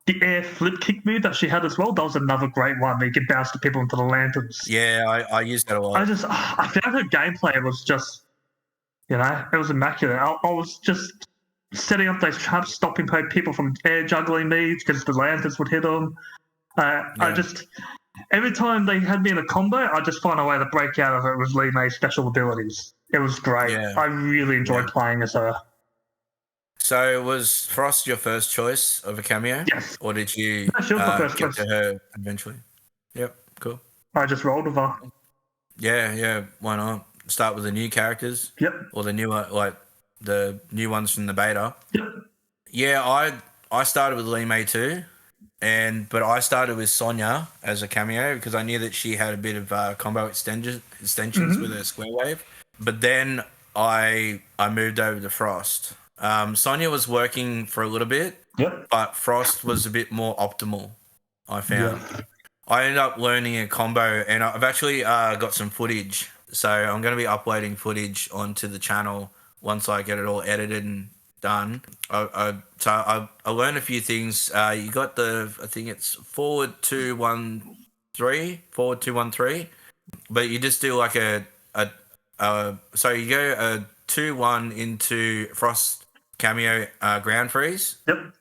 the air flip kick move that she had as well. That was another great one where you could bounce the people into the lanterns. Yeah, I used that a lot. I found her gameplay was just, it was immaculate. I was just setting up those traps, stopping people from air juggling me because the lanterns would hit them. Every time they had me in a combo, I just find a way to break out of it with Li Mei's special abilities. It was great. Yeah. I really enjoyed playing as her. So was Frost your first choice of a cameo? Yes. Or did you she was my first get choice. to her eventually? Yep, cool. I just rolled with her. Yeah, why not? Start with the new characters. Yep. Or the new ones from the beta. Yep. Yeah, I started with Li Mei too. but I started with Sonya as a cameo because I knew that she had a bit of combo extensions with her square wave. But then I moved over to Frost. Sonya was working for a little bit, but Frost was a bit more optimal, I found. I ended up learning a combo, and I've actually got some footage. So I'm going to be uploading footage onto the channel once I get it all edited and done. I learned a few things. You got I think it's forward 2-1-3, but you just do like so you go a 2-1 into Frost cameo ground freeze. Yep.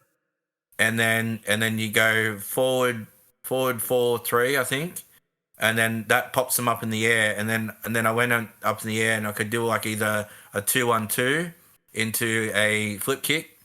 And then you go forward 4-3, I think. And then that pops them up in the air, and then I went up in the air, and I could do like either a 2-1-2 into a flip kick,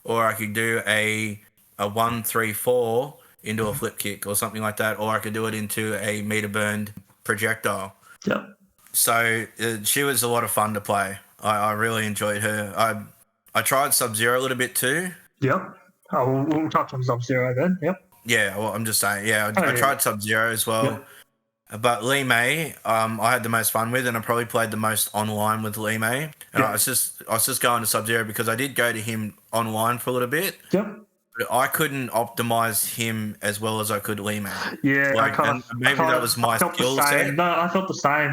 or I could do a 1-3-4 into a flip kick or something like that, or I could do it into a meter burned projectile. Yep. So she was a lot of fun to play. I really enjoyed her. I tried Sub-Zero a little bit too. Yep. Oh, we'll touch on Sub-Zero then. Yep. Yeah, well, I'm just saying. Yeah, I tried Sub-Zero as well. Yep. But Lee May, I had the most fun with, and I probably played the most online with Lee May. And I was just going to Sub-Zero because I did go to him online for a little bit. Yep. But I couldn't optimize him as well as I could Lee May. Yeah, that was my skill set. No, I felt the same.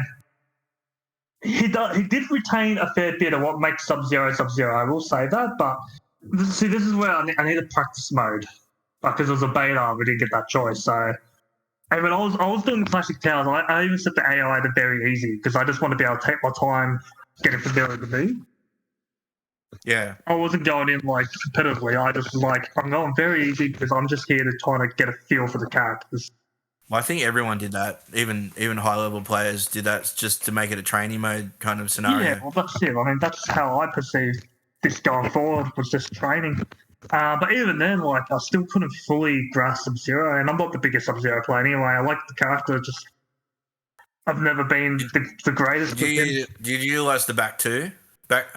He did retain a fair bit of what makes Sub-Zero Sub-Zero. I will say that, but this is where I need a practice mode, because it was a beta. We didn't get that choice, so. And when I was doing the classic towers, I even set the AI to very easy because I just want to be able to take my time getting familiar with me. Yeah. I wasn't going in like competitively. I just was like, I'm going very easy because I'm just here to try to get a feel for the characters. Well, I think everyone did that. Even high level players did that just to make it a training mode kind of scenario. Yeah, well, that's it. I mean, that's how I perceive this going forward, was just training. But even then, like, I still couldn't fully grasp Sub-Zero, and I'm not the biggest Sub-Zero player anyway. I like the character, just I've never been the greatest. Did you utilize the back two? Back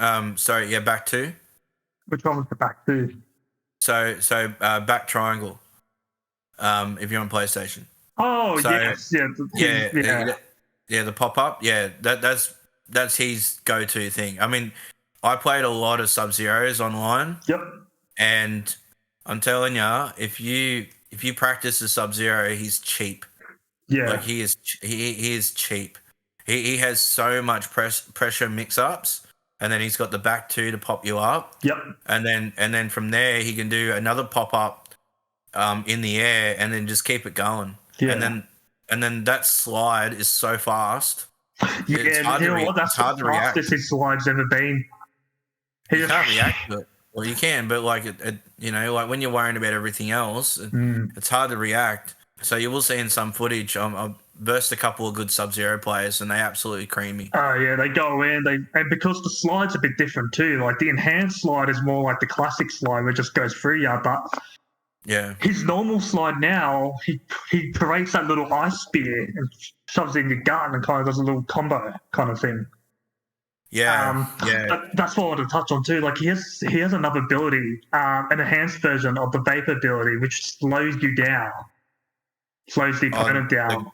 two. Which one was the back two? So back triangle. If you're on PlayStation. Oh, yes, yeah, the pop up. Yeah, that's his go to thing. I mean, I played a lot of Sub-Zeros online. Yep. And I'm telling you, if you practice the Sub-Zero, he's cheap. Yeah, like he is cheap. He has so much pressure mix ups, and then he's got the back two to pop you up. Yep. And then from there he can do another pop up, in the air, and then just keep it going. Yeah. And then that slide is so fast. Yeah, it's hard to react. That's the fastest his slide's ever been. You can't react to it. Well, you can, but like like when you're worrying about everything else, it's hard to react. So you will see in some footage, I've versed a couple of good Sub-Zero players, and they absolutely cream me. Oh yeah, they go in, and because the slide's a bit different too. Like the enhanced slide is more like the classic slide, where it just goes through you. But yeah, his normal slide now, he creates that little ice spear and shoves it in your gut and kind of does a little combo kind of thing. Yeah, that's what I want to touch on too. Like he has another ability, an enhanced version of the Vapor ability, which slows you down, slows the opponent down,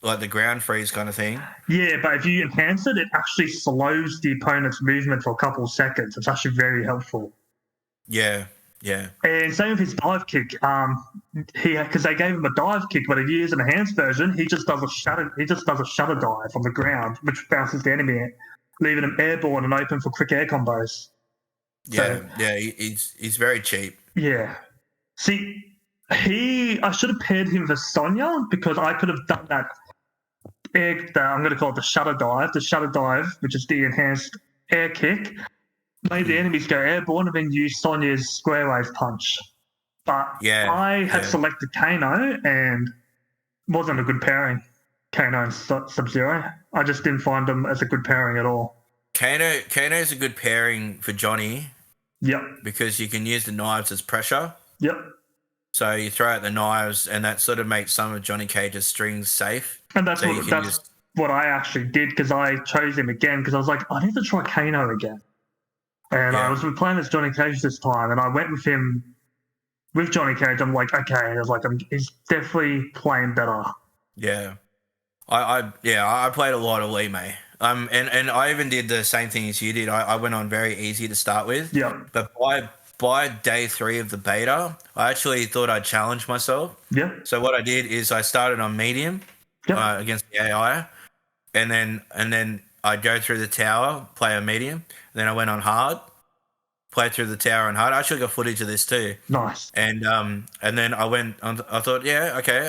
like the ground freeze kind of thing. Yeah, but if you enhance it, it actually slows the opponent's movement for a couple of seconds. It's actually very helpful. Yeah. And same with his dive kick. Because they gave him a dive kick, but if you use an enhanced version, he just does a shutter dive on the ground, which bounces the enemy, leaving him airborne and open for quick air combos. He's very cheap. Yeah. See, I should have paired him with Sonya because I could have done that. I'm going to call it the shutter dive, which is the enhanced air kick. Made the enemies go airborne and then use Sonya's square wave punch. But I had selected Kano and wasn't a good pairing. Kano and Sub-Zero. I just didn't find them as a good pairing at all. Kano's a good pairing for Johnny. Yep. Because you can use the knives as pressure. Yep. So you throw out the knives, and that sort of makes some of Johnny Cage's strings safe. And that's what I actually did, because I chose him again because I was like, I need to try Kano again. And I was playing as Johnny Cage this time, and I went with him with Johnny Cage, I'm like, okay, I was like, he's definitely playing better. Yeah. I played a lot of Lee May. And I even did the same thing as you did. I went on very easy to start with. Yeah. But by day 3 of the beta, I actually thought I'd challenge myself. Yeah. So what I did is I started on medium against the AI, and then I'd go through the tower, play on medium. Then I went on hard, played through the tower on hard. I actually got footage of this too. Nice. And then I went on. I thought, yeah, okay.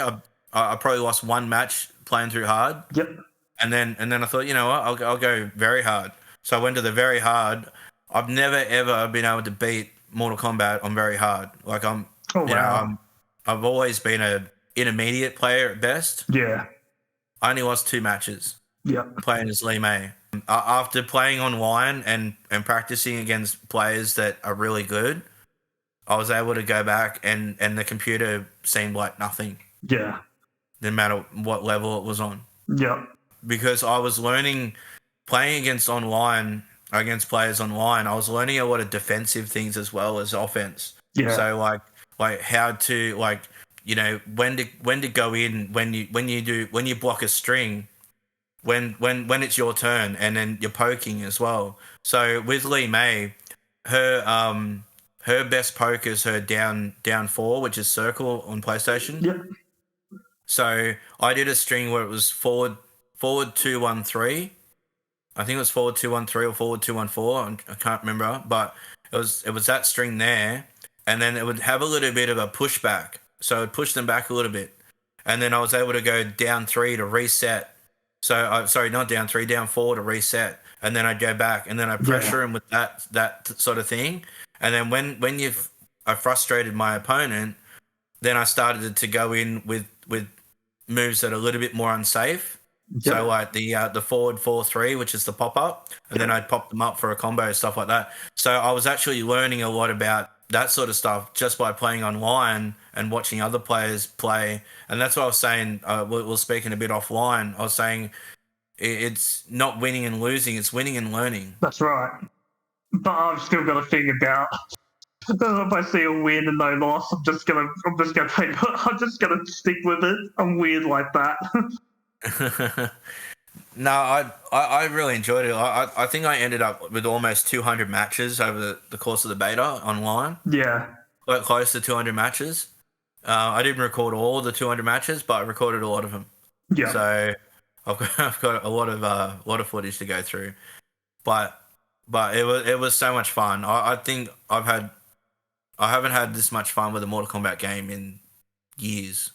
I probably lost one match playing through hard. Yep. And then I thought, you know what, I'll go very hard. So I went to the very hard. I've never ever been able to beat Mortal Kombat on very hard. Like I've always been a intermediate player at best. Yeah. I only lost 2 matches. Yeah. Playing as Lee May. After playing online and practicing against players that are really good, I was able to go back and the computer seemed like nothing. Yeah. No matter what level it was on. Yeah. Because I was learning, playing against players online, I was learning a lot of defensive things as well as offense. Yeah. So like how to, like, you know, when to go in, when you block a string, when it's your turn, and then you're poking as well. So with Lee May, her best poke is her down 4, which is circle on PlayStation. Yep. So I did a string where it was forward 2-1-3. I think it was forward 2-1-3 or forward 2-1-4. I can't remember, but it was that string there, and then it would have a little bit of a pushback. So I'd push them back a little bit, and then I was able to go down 3 to reset. So sorry, not down 3, down 4 to reset, and then I'd go back, and then I pressure him with that sort of thing. And then when I frustrated my opponent, then I started to go in with moves that are a little bit more unsafe. Yeah. So like the forward 4-3, which is the pop up, and then I'd pop them up for a combo, stuff like that. So I was actually learning a lot about that sort of stuff just by playing online and watching other players play. And that's what I was saying. We were speaking a bit offline. I was saying it's not winning and losing; it's winning and learning. That's right. But I've still got to think about. If I see a win and no loss, I'm just gonna stick with it. I'm weird like that. No, I really enjoyed it. I think I ended up with almost 200 matches over the course of the beta online. Yeah, quite close to 200 matches. I didn't record all the 200 matches, but I recorded a lot of them. Yeah. So I've got a lot of footage to go through, but it was so much fun. I think I haven't had this much fun with a Mortal Kombat game in years.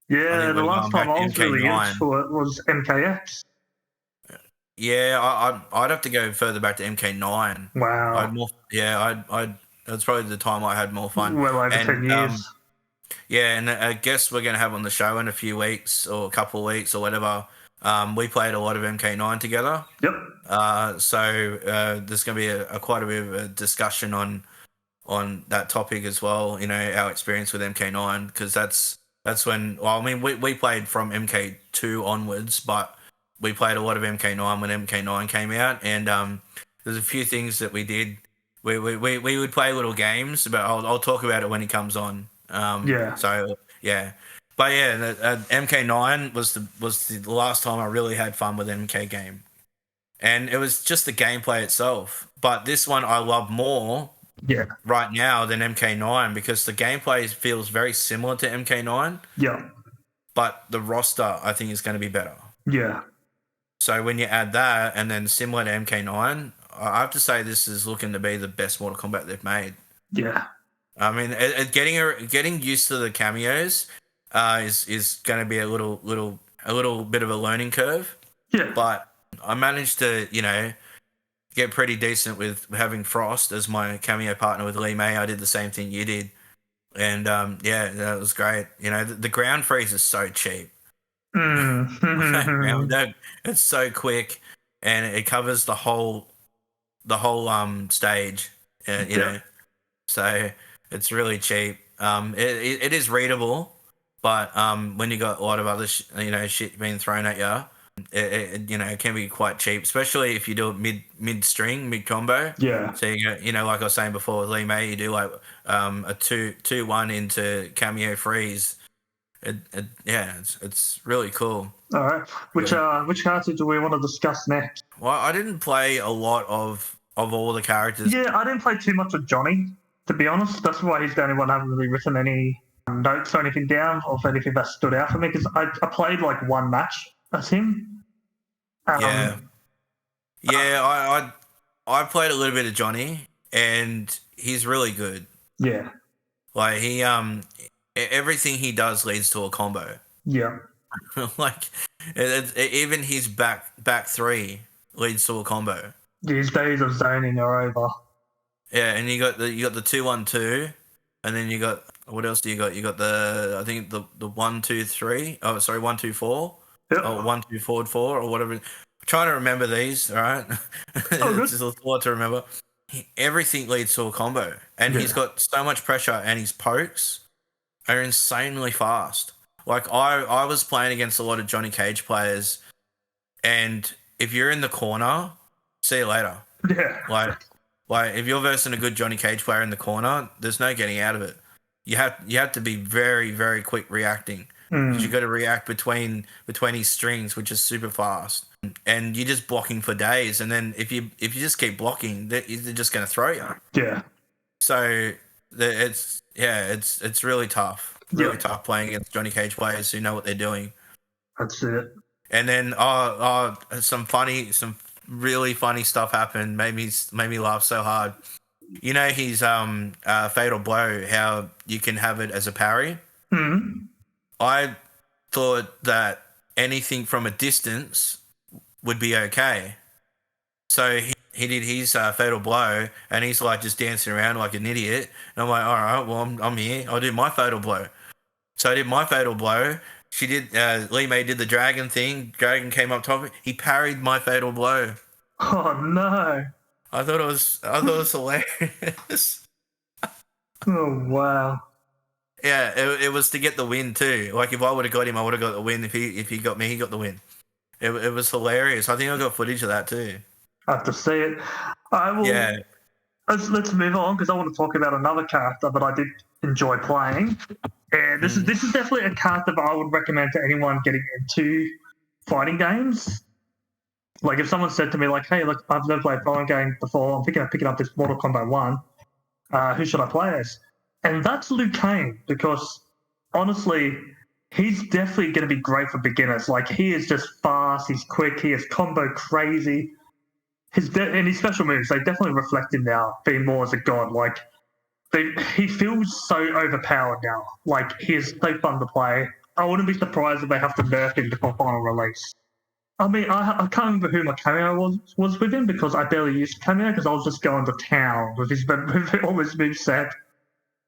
Yeah, the last time I was really into it was MKX. Yeah, I'd have to go further back to MK9. Wow. That's probably the time I had more fun. Well over 10 years. Yeah, and I guess we're going to have on the show in a few weeks or a couple of weeks or whatever. We played a lot of MK9 together. Yep. So there's going to be quite a bit of a discussion on that topic as well. You know, our experience with MK9, because that's when. Well, I mean, we played from MK2 onwards, but we played a lot of MK9 when MK9 came out, and there's a few things that we did. We would play little games, but I'll talk about it when he comes on. Yeah. So yeah, but yeah, MK9 was the last time I really had fun with an MK game, and it was just the gameplay itself. But this one I love more. Yeah. Right now than MK9, because the gameplay feels very similar to MK9. Yeah. But the roster I think is going to be better. Yeah. So when you add that and then similar to MK9, I have to say this is looking to be the best Mortal Kombat they've made. Yeah. I mean, getting used to the cameos is going to be a little bit of a learning curve. Yeah. But I managed to, get pretty decent with having Frost as my cameo partner with Lee May. I did the same thing you did. And that was great. The ground freeze is so cheap. It's so quick, and it covers the whole stage. So it's really cheap. It is readable, but when you got a lot of other shit being thrown at you, It can be quite cheap, especially if you do it mid combo. Yeah. So like I was saying before with Lee May, you do like a 2-1 into cameo freeze. It's really cool. All right. Which character do we want to discuss next? Well, I didn't play a lot of all the characters. Yeah, I didn't play too much with Johnny, to be honest. That's why he's the only one I haven't really written any notes or anything down of anything that stood out for me, because I played like one match as him. Yeah. I played a little bit of Johnny, and he's really good. Yeah. Like he everything he does leads to a combo. Yeah. Like even his back three leads to a combo. His days of zoning are over. Yeah, and you got the 2-1-2, and then you got, what else do you got? You got I think the 1-2-3. Oh, sorry, 1-2-4. Yep. Oh, 1-2-4-4 or whatever. I'm trying to remember these. All right, it's just a lot to remember. Everything leads to a combo, and he's got so much pressure, and his pokes are insanely fast. Like I was playing against a lot of Johnny Cage players, and if you're in the corner, see you later. Yeah. Like if you're versing a good Johnny Cage player in the corner, there's no getting out of it. You have to be very, very quick reacting. You got to react between his strings, which is super fast, and you're just blocking for days. And then if you just keep blocking, they're just going to throw you. Yeah. So it's really tough. Really tough playing against Johnny Cage players who know what they're doing. That's it. And then some really funny stuff happened. Made me laugh so hard. You know his fatal blow, how you can have it as a parry. I thought that anything from a distance would be okay. So he did his fatal blow, and he's like just dancing around like an idiot. And I'm like, all right, well I'm here. I'll do my fatal blow. So I did my fatal blow. She did. Lee May did the dragon thing. Dragon came up top. He parried my fatal blow. Oh no! I thought it was hilarious. Oh wow! Yeah, it was to get the win too. Like if I would have got him, I would have got the win. If he got me, he got the win. It was hilarious. I think I got footage of that too. I have to see it. I will. Yeah. Let's move on, because I want to talk about another character that I did enjoy playing. And this is definitely a character that I would recommend to anyone getting into fighting games. Like if someone said to me, like, "Hey, look, I've never played a fighting game before. I'm picking up this Mortal Kombat 1. Who should I play as?" And that's Liu Kang, because honestly, he's definitely going to be great for beginners. Like he is just fast, he's quick, he is combo crazy. And his special moves, they definitely reflect him now, being more as a god. Like he feels so overpowered now. Like he is so fun to play. I wouldn't be surprised if they have to nerf him before final release. I mean, I can't remember who my cameo was with him, because I barely used cameo, because I was just going to town with all his moveset.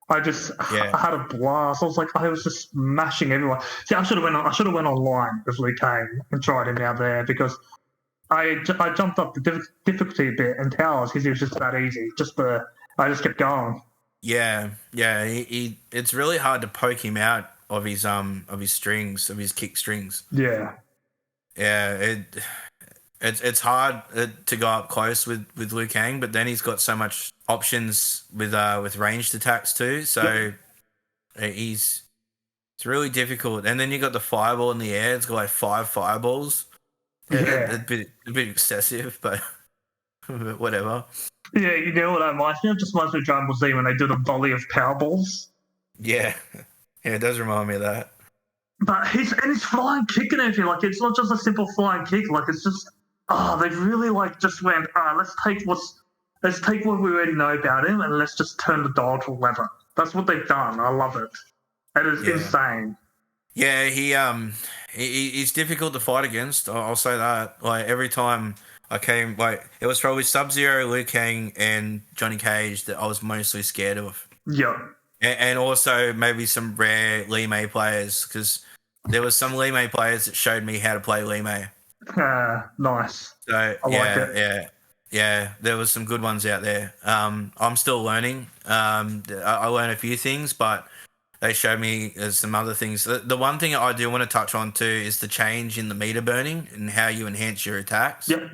I had a blast. I was just smashing everyone. See, I should have went online with Liu Kang and tried him out there, because I jumped up the difficulty a bit in towers, because he was just that easy. I just kept going. Yeah. It's really hard to poke him out of his strings, of his kick strings. Yeah. Yeah, it's hard to go up close with Liu Kang, but then he's got so much options with ranged attacks too. So it's really difficult. And then you got the fireball in the air. It's got like 5 fireballs. Yeah. A bit excessive, but whatever. Yeah, you know what that reminds me of? Just reminds me of Dragon Ball Z when they did a volley of power balls. Yeah, it does remind me of that. But his flying kick and everything, like it's not just a simple flying kick, like it's just they really like just went, let's take what we already know about him and let's just turn the dial to 11. That's what they've done. I love it. It is insane. Yeah, he's difficult to fight against. I'll say that. Like every time I came, like it was probably Sub-Zero, Liu Kang, and Johnny Cage that I was mostly scared of. Yeah. And also maybe some rare Lee May players, because there was some Lee May players that showed me how to play Lee May. Nice. So I like it. Yeah, there was some good ones out there. I'm still learning. I learned a few things, but they showed me some other things. The one thing I do want to touch on too is the change in the meter burning and how you enhance your attacks. Yep.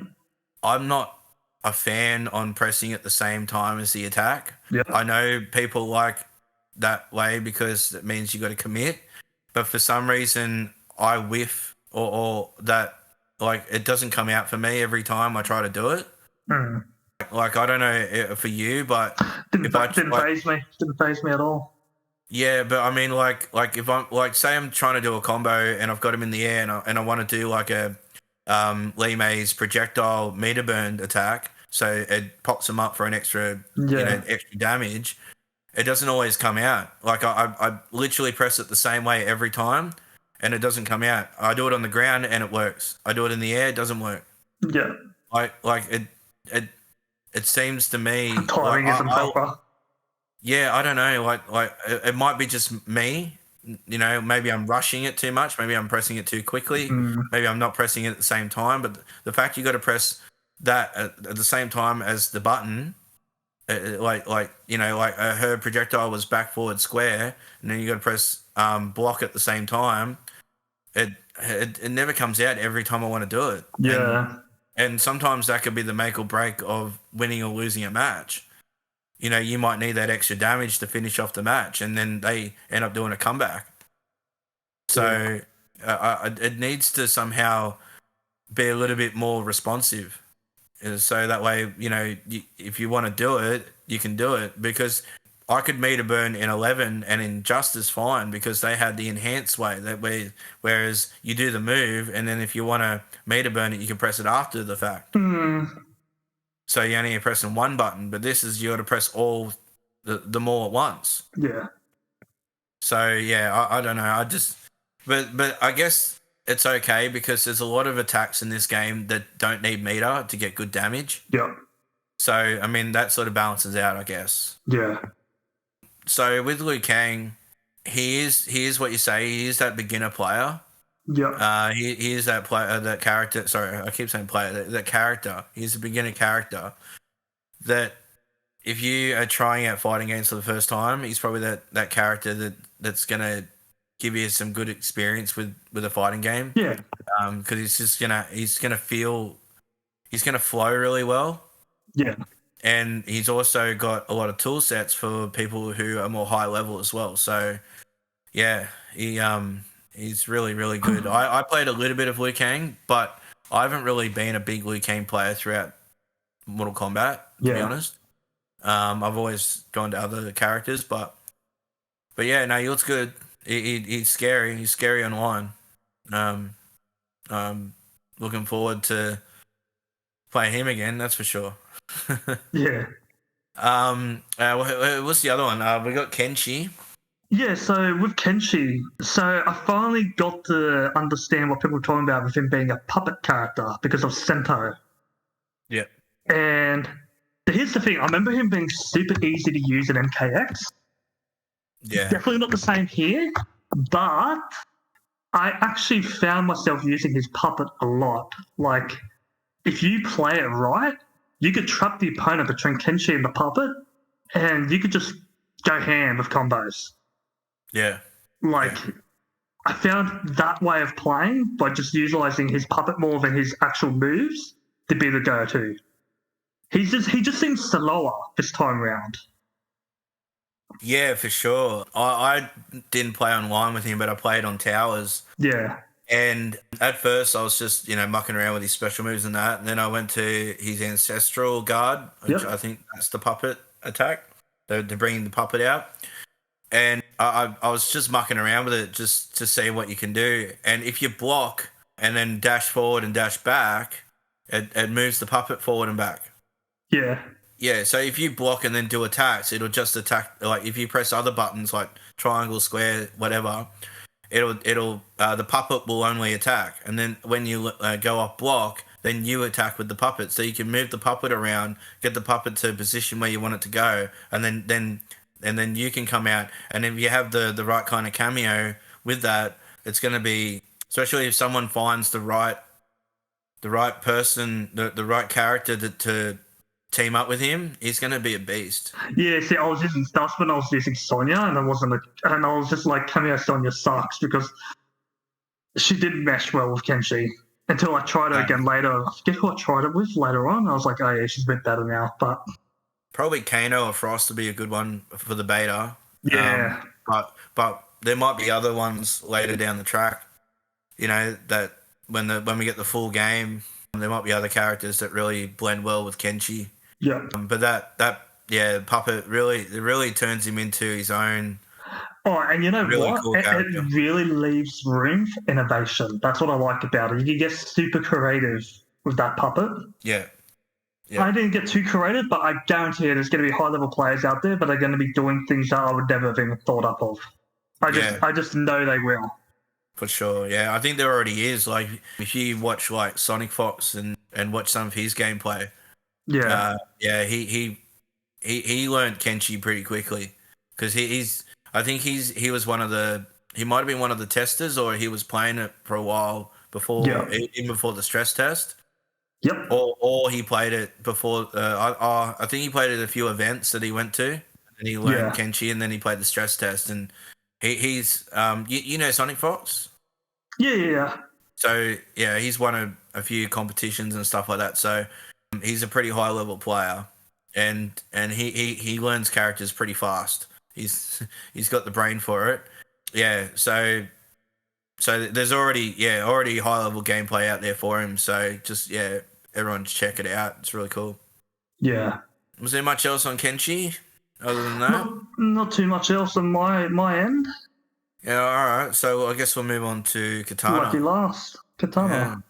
I'm not a fan on pressing at the same time as the attack. Yep. I know people like that way because it means you got to commit, but for some reason I whiff or that like it doesn't come out for me every time I try to do it. Mm. Like I don't know for you, but Didn't phase me. Didn't phase me at all. Yeah, but I mean, like if I'm like, say I'm trying to do a combo and I've got him in the air and I want to do like a Lee May's projectile meter burn attack, so it pops him up for an extra, extra damage. It doesn't always come out. Like I literally press it the same way every time, and it doesn't come out. I do it on the ground and it works. I do it in the air, it doesn't work. Yeah. Like it seems to me timing isn't proper. Yeah, I don't know. Like it might be just me. You know, maybe I'm rushing it too much. Maybe I'm pressing it too quickly. Maybe I'm not pressing it at the same time. But the fact you got to press that at the same time as the button, like her projectile was back, forward, square, and then you got to press block at the same time. It never comes out every time I want to do it. Yeah. And sometimes that could be the make or break of winning or losing a match. You know, you might need that extra damage to finish off the match, and then they end up doing a comeback. So it needs to somehow be a little bit more responsive. So that way, you know, if you want to do it, you can do it. Because I could meter burn in 11 and in Justice fine because they had the enhanced way. Whereas you do the move, and then if you want to meter burn it, you can press it after the fact. So you only pressing one button, but this is you got to press all the more at once. Yeah. So yeah, I don't know. But I guess it's okay because there's a lot of attacks in this game that don't need meter to get good damage. Yeah. So I mean that sort of balances out, I guess. Yeah. So with Liu Kang, he is what you say. He is that beginner player. Yeah. He is that player, that character. Sorry, I keep saying player. That character. He's a beginner character. That if you are trying out fighting games for the first time, he's probably that character that's gonna give you some good experience with a fighting game. Yeah. Because he's gonna flow really well. Yeah. And he's also got a lot of tool sets for people who are more high level as well. So yeah, he's really, really good. I played a little bit of Liu Kang, but I haven't really been a big Liu Kang player throughout Mortal Kombat, to be honest. I've always gone to other characters, but yeah, no, he looks good. He's scary. He's scary online. Looking forward to playing him again, that's for sure. Yeah. What's the other one? We got Kenshi. Yeah, so with Kenshi, I finally got to understand what people were talking about with him being a puppet character because of Sento. Yeah. And here's the thing, I remember him being super easy to use in MKX. Yeah. Definitely not the same here, but I actually found myself using his puppet a lot. Like, if you play it right, you could trap the opponent between Kenshi and the puppet, and you could just go ham with combos. Yeah. I found that way of playing by just utilizing his puppet more than his actual moves to be the go-to. He just seems slower this time round. Yeah, for sure. I didn't play online with him, but I played on towers. Yeah. And at first I was just, mucking around with his special moves and that. And then I went to his ancestral guard, which I think that's the puppet attack. They're bringing the puppet out. And I was just mucking around with it just to see what you can do. And if you block and then dash forward and dash back, it moves the puppet forward and back. Yeah. Yeah, so if you block and then do attacks, it'll just attack. Like if you press other buttons like triangle, square, whatever, it'll the puppet will only attack. And then when you go off block, then you attack with the puppet. So you can move the puppet around, get the puppet to a position where you want it to go, and then you can come out. And if you have the right kind of cameo with that, it's going to be, especially if someone finds the right person, the right character to team up with him, he's going to be a beast. Yeah, see, I was using Dustman, I was using Sonya, and I was just like, Cameo Sonya sucks because she didn't mesh well with Kenshi until I tried her again later. I forget who I tried it with later on. I was like, oh yeah, she's a bit better now. But probably Kano or Frost would be a good one for the beta. Yeah. But there might be other ones later down the track. That when we get the full game, there might be other characters that really blend well with Kenshi. Yeah. But Puppet really turns him into his own. Oh, and you know really what? Cool it really leaves room for innovation. That's what I like about it. You can get super creative with that Puppet. Yeah. I didn't get too creative, but I guarantee you there's going to be high-level players out there, but they're going to be doing things that I would never have even thought up of. I just know they will. For sure, yeah. I think there already is. Like, if you watch like Sonic Fox and watch some of his gameplay, he learned Kenshi pretty quickly because he was one of the. He might have been one of the testers, or he was playing it for a while even before the stress test. Yep. Or he played it before. I think he played it at a few events that he went to, and he learned Kenshi, and then he played the stress test. And he's you know Sonic Fox. Yeah. So yeah, he's won a few competitions and stuff like that. So he's a pretty high level player, and he learns characters pretty fast. He's got the brain for it. Yeah. So there's already high level gameplay out there for him. So just everyone check it out. It's really cool. Yeah. Was there much else on Kenshi other than that? Not too much else on my end. Yeah, all right. So I guess we'll move on to Katana. Lucky last. Katana.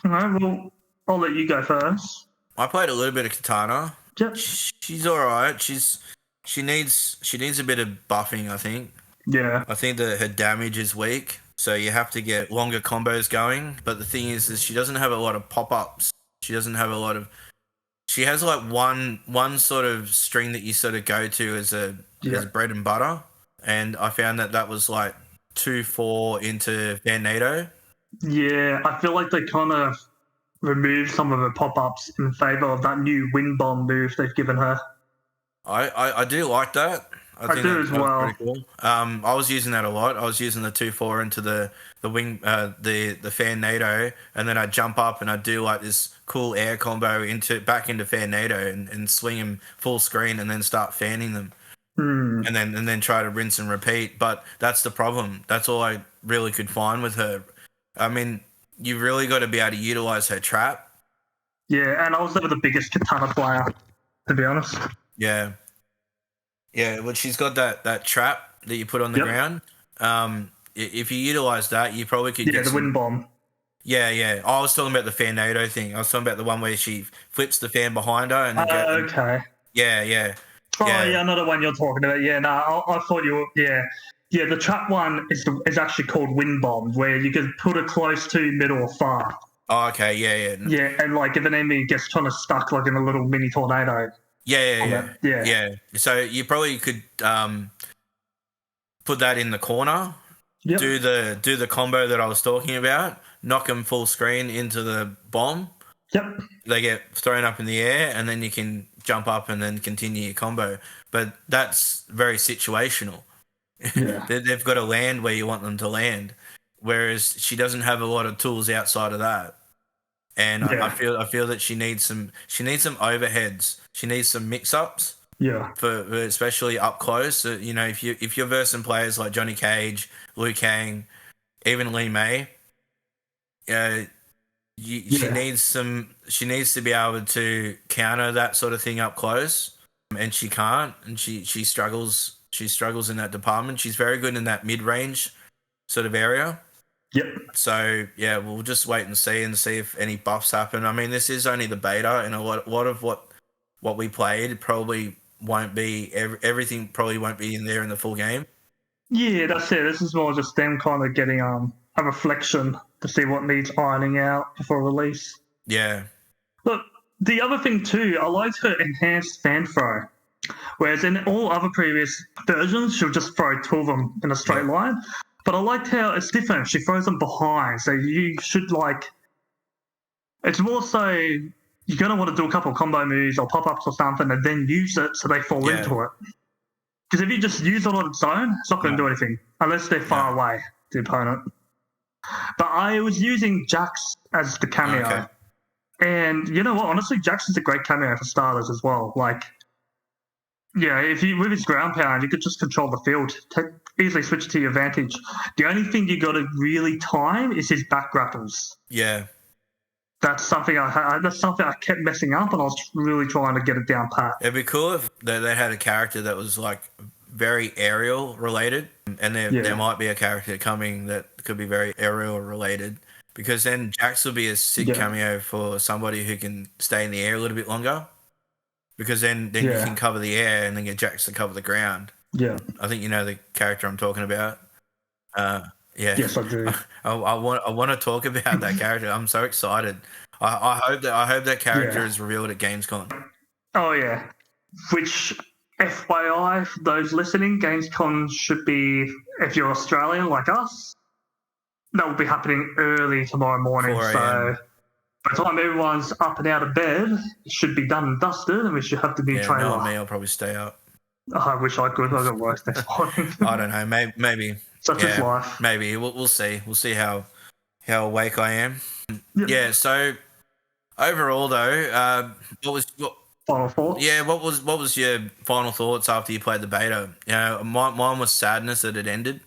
Yeah. All right, well, I'll let you go first. I played a little bit of Katana. Yep. She's all right. She needs a bit of buffing, I think. Yeah. I think that her damage is weak, so you have to get longer combos going. But the thing is she doesn't have a lot of pop-ups. She doesn't have a lot of... She has like one sort of string that you sort of go to as bread and butter. And I found that was like 2-4 into Tornado. Yeah, I feel like they kind of removed some of her pop-ups in favour of that new wind bomb move they've given her. I do like that. I do as well. Pretty cool. I was using that a lot. I was using the 2-4 into the wing, the Tornado, and then I jump up and I do like this cool air combo back into Tornado and swing him full screen and then start fanning them. And then try to rinse and repeat. But that's the problem. That's all I really could find with her. I mean, you really got to be able to utilize her trap. Yeah, and I was never the biggest Katana player, to be honest. Yeah. Yeah, well, she's got that trap that you put on the ground. If you utilize that, you probably could get the wind bomb. Yeah. I was talking about the Tornado thing. I was talking about the one where she flips the fan behind her. And okay. Yeah. Oh, yeah, another one you're talking about. Yeah, no, I thought you were... Yeah. Yeah, the trap one is actually called wind bomb, where you can put it close to, middle, or far. Oh, okay, yeah. Yeah, and like if an enemy gets kind of stuck like in a little mini tornado. Yeah. So you probably could put that in the corner. Yep. Do the combo that I was talking about. Knock them full screen into the bomb. Yep. They get thrown up in the air, and then you can jump up and then continue your combo. But that's very situational. Yeah. They've got to land where you want them to land, whereas she doesn't have a lot of tools outside of that. And I feel that she needs some overheads. She needs some mix-ups. Yeah. For especially up close. So, if you're versing players like Johnny Cage, Liu Kang, even Lee May, she needs to be able to counter that sort of thing up close, and she can't, and she struggles. She struggles in that department. She's very good in that mid-range sort of area. Yep. So yeah, we'll just wait and see if any buffs happen. I mean, this is only the beta, and a lot of what we played probably won't be everything. Probably won't be in there in the full game. Yeah, that's it. This is more just them kind of getting a reflection to see what needs ironing out before release. Yeah. Look, the other thing too, I liked her enhanced fan throw. Whereas in all other previous versions, she'll just throw two of them in a straight line. But I liked how it's different. She throws them behind. So you should it's more so you're going to want to do a couple of combo moves or pop-ups or something and then use it so they fall into it. Because if you just use it on its own, it's not going to do anything unless they're far away, the opponent. But I was using Jax as the cameo. Okay. And you know what? Honestly, Jax is a great cameo for starters as well. Like, yeah, if you with his ground pound, you could just control the field, easily switch to your advantage. The only thing you got to really time is his back grapples. Yeah. That's something I kept messing up, and I was really trying to get it down pat. It'd be cool if they had a character that was like very aerial related, and there might be a character coming that could be very aerial related, because then Jax would be a sick cameo for somebody who can stay in the air a little bit longer, because then you can cover the air and then get Jax to cover the ground. Yeah, I think you know the character I'm talking about. Yes, I do. I want to talk about that character. I'm so excited. I hope that character is revealed at Gamescom. Oh yeah, which FYI for those listening, Gamescom should be, if you're Australian like us, that will be happening early tomorrow morning. So by the time everyone's up and out of bed, it should be done and dusted, and we should have the new trailer. Not me. I'll probably stay up. I wish I could. I got work next morning. I don't know. Maybe. Such is life. Maybe we'll see. We'll see how awake I am. Yeah. So overall, though, what final thoughts? Yeah. What was your final thoughts after you played the beta? You know, mine was sadness that it ended.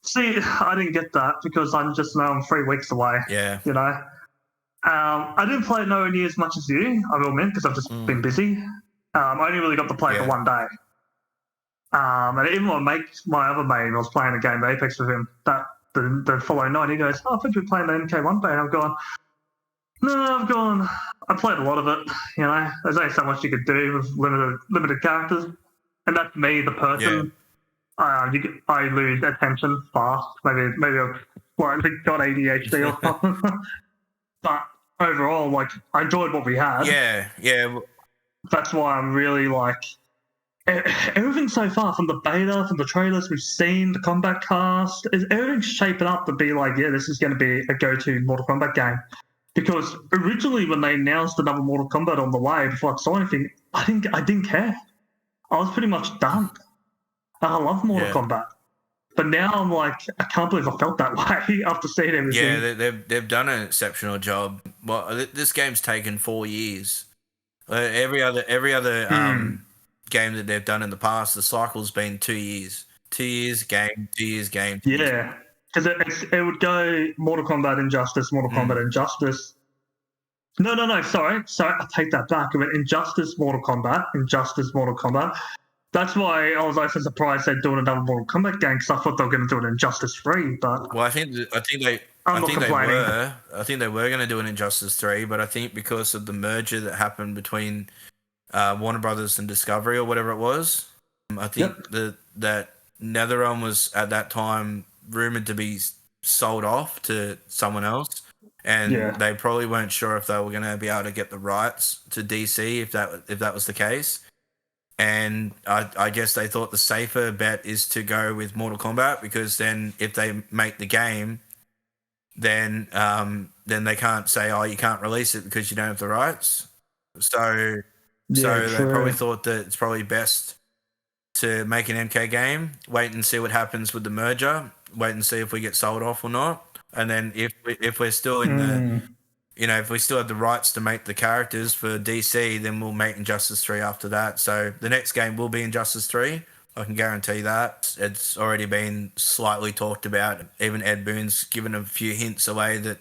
See, I didn't get that because I'm 3 weeks away. Yeah. You know, I didn't play it nowhere near as much as you, I will admit, because I've just been busy. I only really got to play for one day. And even my other mate, I was playing a game of Apex with him the following night. He goes, I thought you were playing the MK1 beta. I've gone, I played a lot of it. You know, there's only so much you could do with limited characters. And that's me, the person. I lose attention fast. Maybe I've got ADHD or something. But overall, like, I enjoyed what we had. Yeah. That's why I'm really like, everything so far, from the beta, from the trailers we've seen, the Kombat cast, everything's shaping up to be like, yeah, this is going to be a go-to Mortal Kombat game. Because originally when they announced another Mortal Kombat on the way, before I saw anything, I didn't care. I was pretty much done. I love Mortal Kombat. But now I'm like, I can't believe I felt that way after seeing everything. Yeah, they've done an exceptional job. Well, this game's taken 4 years. Every other game that they've done in the past, the cycle's been 2 years. 2 years game, 2 years game. Yeah, because it would go Mortal Kombat Injustice, Mortal Kombat Injustice. No, sorry, I take that back. I went Injustice, Mortal Kombat, Injustice, Mortal Kombat. That's why I was so surprised they're doing another Mortal Kombat game, because I thought they were going to do an Injustice 3. But well, I think they were going to do an Injustice 3, but I think because of the merger that happened between Warner Brothers and Discovery or whatever it was, I think that NetherRealm was at that time rumored to be sold off to someone else, and they probably weren't sure if they were going to be able to get the rights to DC if that was the case. And I guess they thought the safer bet is to go with Mortal Kombat, because then if they make the game, then they can't say, oh, you can't release it because you don't have the rights. So they probably thought that it's probably best to make an MK game, wait and see what happens with the merger, wait and see if we get sold off or not. And then if we're still in the, if we still have the rights to make the characters for DC, then we'll make Injustice 3 after that. So the next game will be Injustice 3. I can guarantee that. It's already been slightly talked about. Even Ed Boon's given a few hints away that,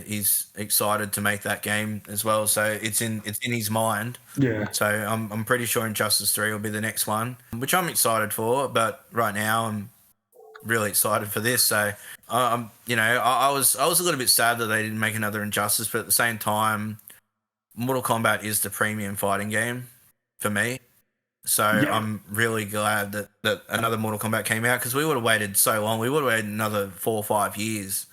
he's excited to make that game as well. So it's in his mind. Yeah. So I'm pretty sure Injustice 3 will be the next one, which I'm excited for. But right now I'm really excited for this. So I was a little bit sad that they didn't make another Injustice, but at the same time, Mortal Kombat is the premium fighting game for me. So I'm really glad that another Mortal Kombat came out, because we would have waited so long. We would have waited another 4 or 5 years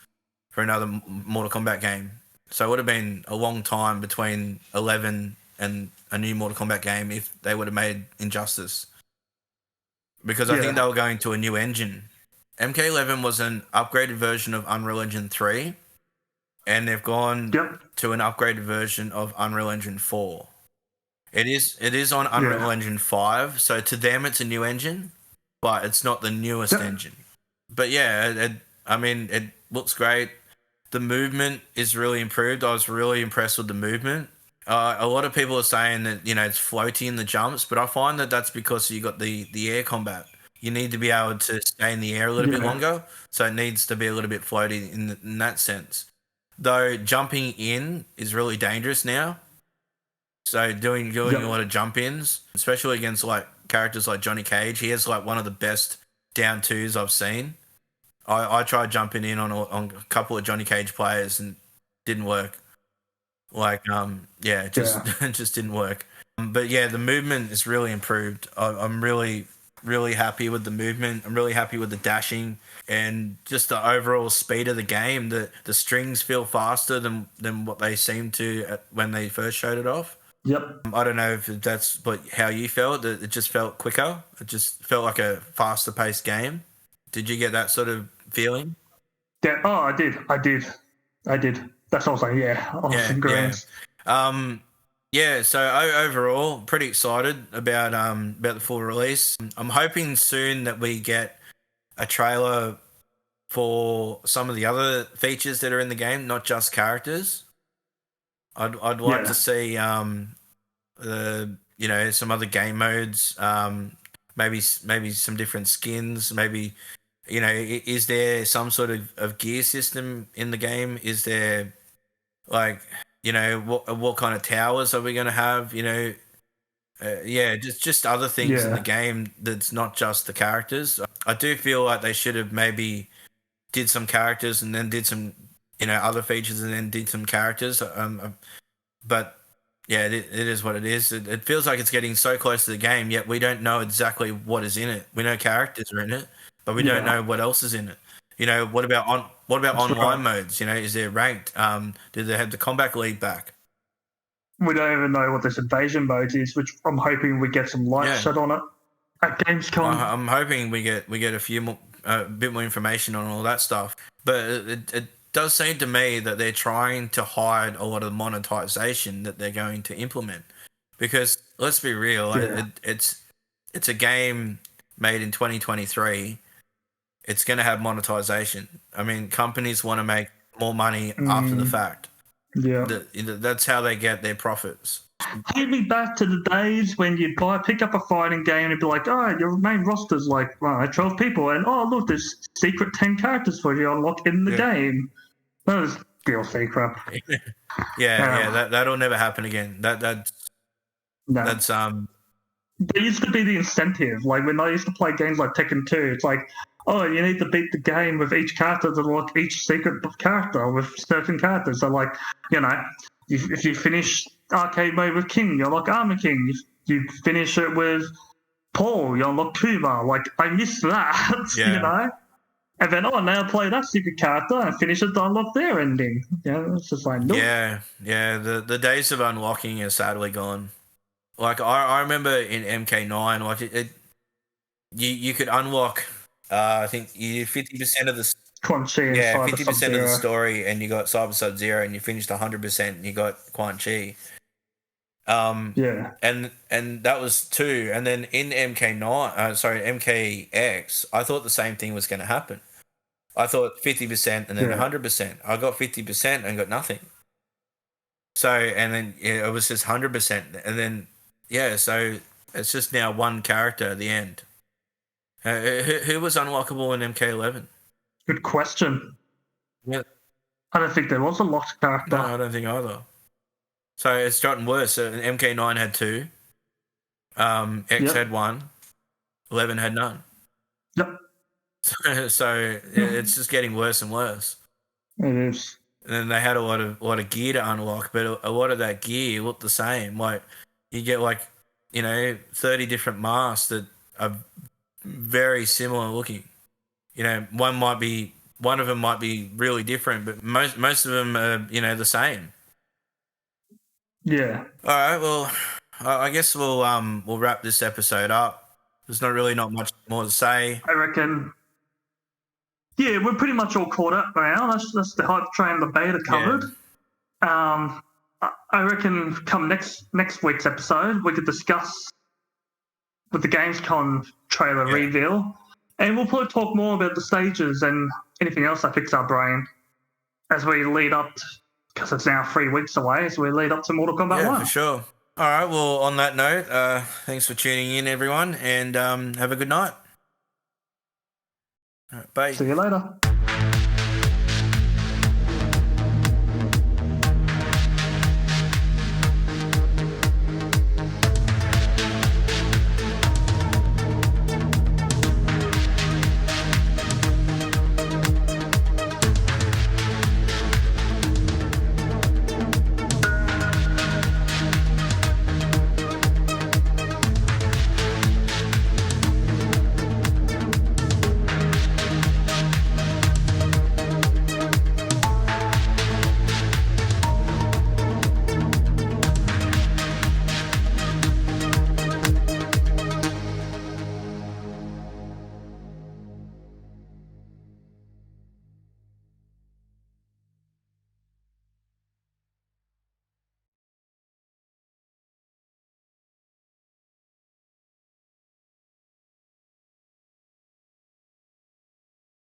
for another Mortal Kombat game. So it would have been a long time between 11 and a new Mortal Kombat game if they would have made Injustice. Because I think they were going to a new engine. MK11 was an upgraded version of Unreal Engine 3. and they've gone Yep. to an upgraded version of Unreal Engine 4. It is on Unreal Engine 5, so to them it's a new engine, but it's not the newest engine. But yeah, it looks great. The movement is really improved. I was really impressed with the movement. A lot of people are saying that it's floaty in the jumps, but I find that that's because you got the air combat. You need to be able to stay in the air a little bit longer, so it needs to be a little bit floaty in that sense. Though jumping in is really dangerous now. So doing a lot of jump ins, especially against like characters like Johnny Cage, he has like one of the best down twos I've seen. I tried jumping in on a couple of Johnny Cage players and didn't work. Like it just didn't work. But yeah, the movement is really improved. I'm really happy with the movement. I'm really happy with the dashing and just the overall speed of the game. The strings feel faster than what they seemed to when they first showed it off. Yep. I don't know if that's how you felt. It just felt quicker. It just felt like a faster paced game. Did you get that sort of feeling? Yeah. Oh, I did. That's what I was like. Yeah. Awesome. Great. So overall, pretty excited about the full release. I'm hoping soon that we get a trailer for some of the other features that are in the game, not just characters. I'd like to see some other game modes, maybe some different skins, maybe is there some sort of gear system in the game? Is there like what kind of towers are we going to have? Just other things in the game that's not just the characters. I do feel like they should have maybe did some characters and then did some other features and then did some characters. But yeah, it is what it is. It feels like it's getting so close to the game, yet we don't know exactly what is in it. We know characters are in it, but we don't know what else is in it. What about online modes? Is there ranked? Do they have the Kombat League back? We don't even know what this invasion mode is, which I'm hoping we get some light shed on it at Gamescom. I'm hoping we get a bit more information on all that stuff. But it does seem to me that they're trying to hide a lot of the monetization that they're going to implement, because let's be real, it's a game made in 2023. It's going to have monetization. I mean, companies want to make more money after the fact. Yeah, that's how they get their profits. Take me back to the days when you'd pick up a fighting game and it'd be like, oh, your main roster's like 12 people, and oh look, there's secret 10 characters for you to unlock in the game. That was DLC crap. That'll never happen again. That's There used to be the incentive, like when I used to play games like Tekken 2, it's like, oh, you need to beat the game with each character to unlock each secret character with certain characters. So like, if you finish arcade mode with King, you unlock Armor King. If you finish it with Paul, you unlock Kuma. Like, I miss that, And then, now play that secret character and finish it to unlock their ending. It's just like, nope. Yeah. The days of unlocking are sadly gone. Like, I remember in MK9, like you could unlock, I think you 50% of the Quan Chi and 50% of the story, and you got Cyber Sub-Zero, and you finished 100%, and you got Quan Chi. And that was 2, and then in MKX, I thought the same thing was going to happen. I thought 50% and then 100%. I got 50% and got nothing. So, and then it was just 100%, and then so it's just now one character at the end. Who was unlockable in MK11? Good question. Yeah, I don't think there was a locked character. No, I don't think either. So it's gotten worse. So MK9 had 2, X had 1, 11 had none. Yep. So it's just getting worse and worse. It is. And then they had a lot of gear to unlock, but a lot of that gear looked the same. Like you get 30 different masks that are very similar looking. One of them might be really different, but most of them are the same. Yeah. All right. Well, I guess we'll wrap this episode up. There's not much more to say. I reckon yeah, we're pretty much all caught up now. That's the hype train, the beta covered. Yeah. I reckon come next week's episode, we could discuss with the Gamescom trailer reveal, and we'll probably talk more about the stages and anything else that picks our brain as we lead up, because it's now 3 weeks away, as we lead up to Mortal Kombat 1. Yeah, for sure. All right, well, on that note, thanks for tuning in, everyone, and have a good night. All right, bye. See you later.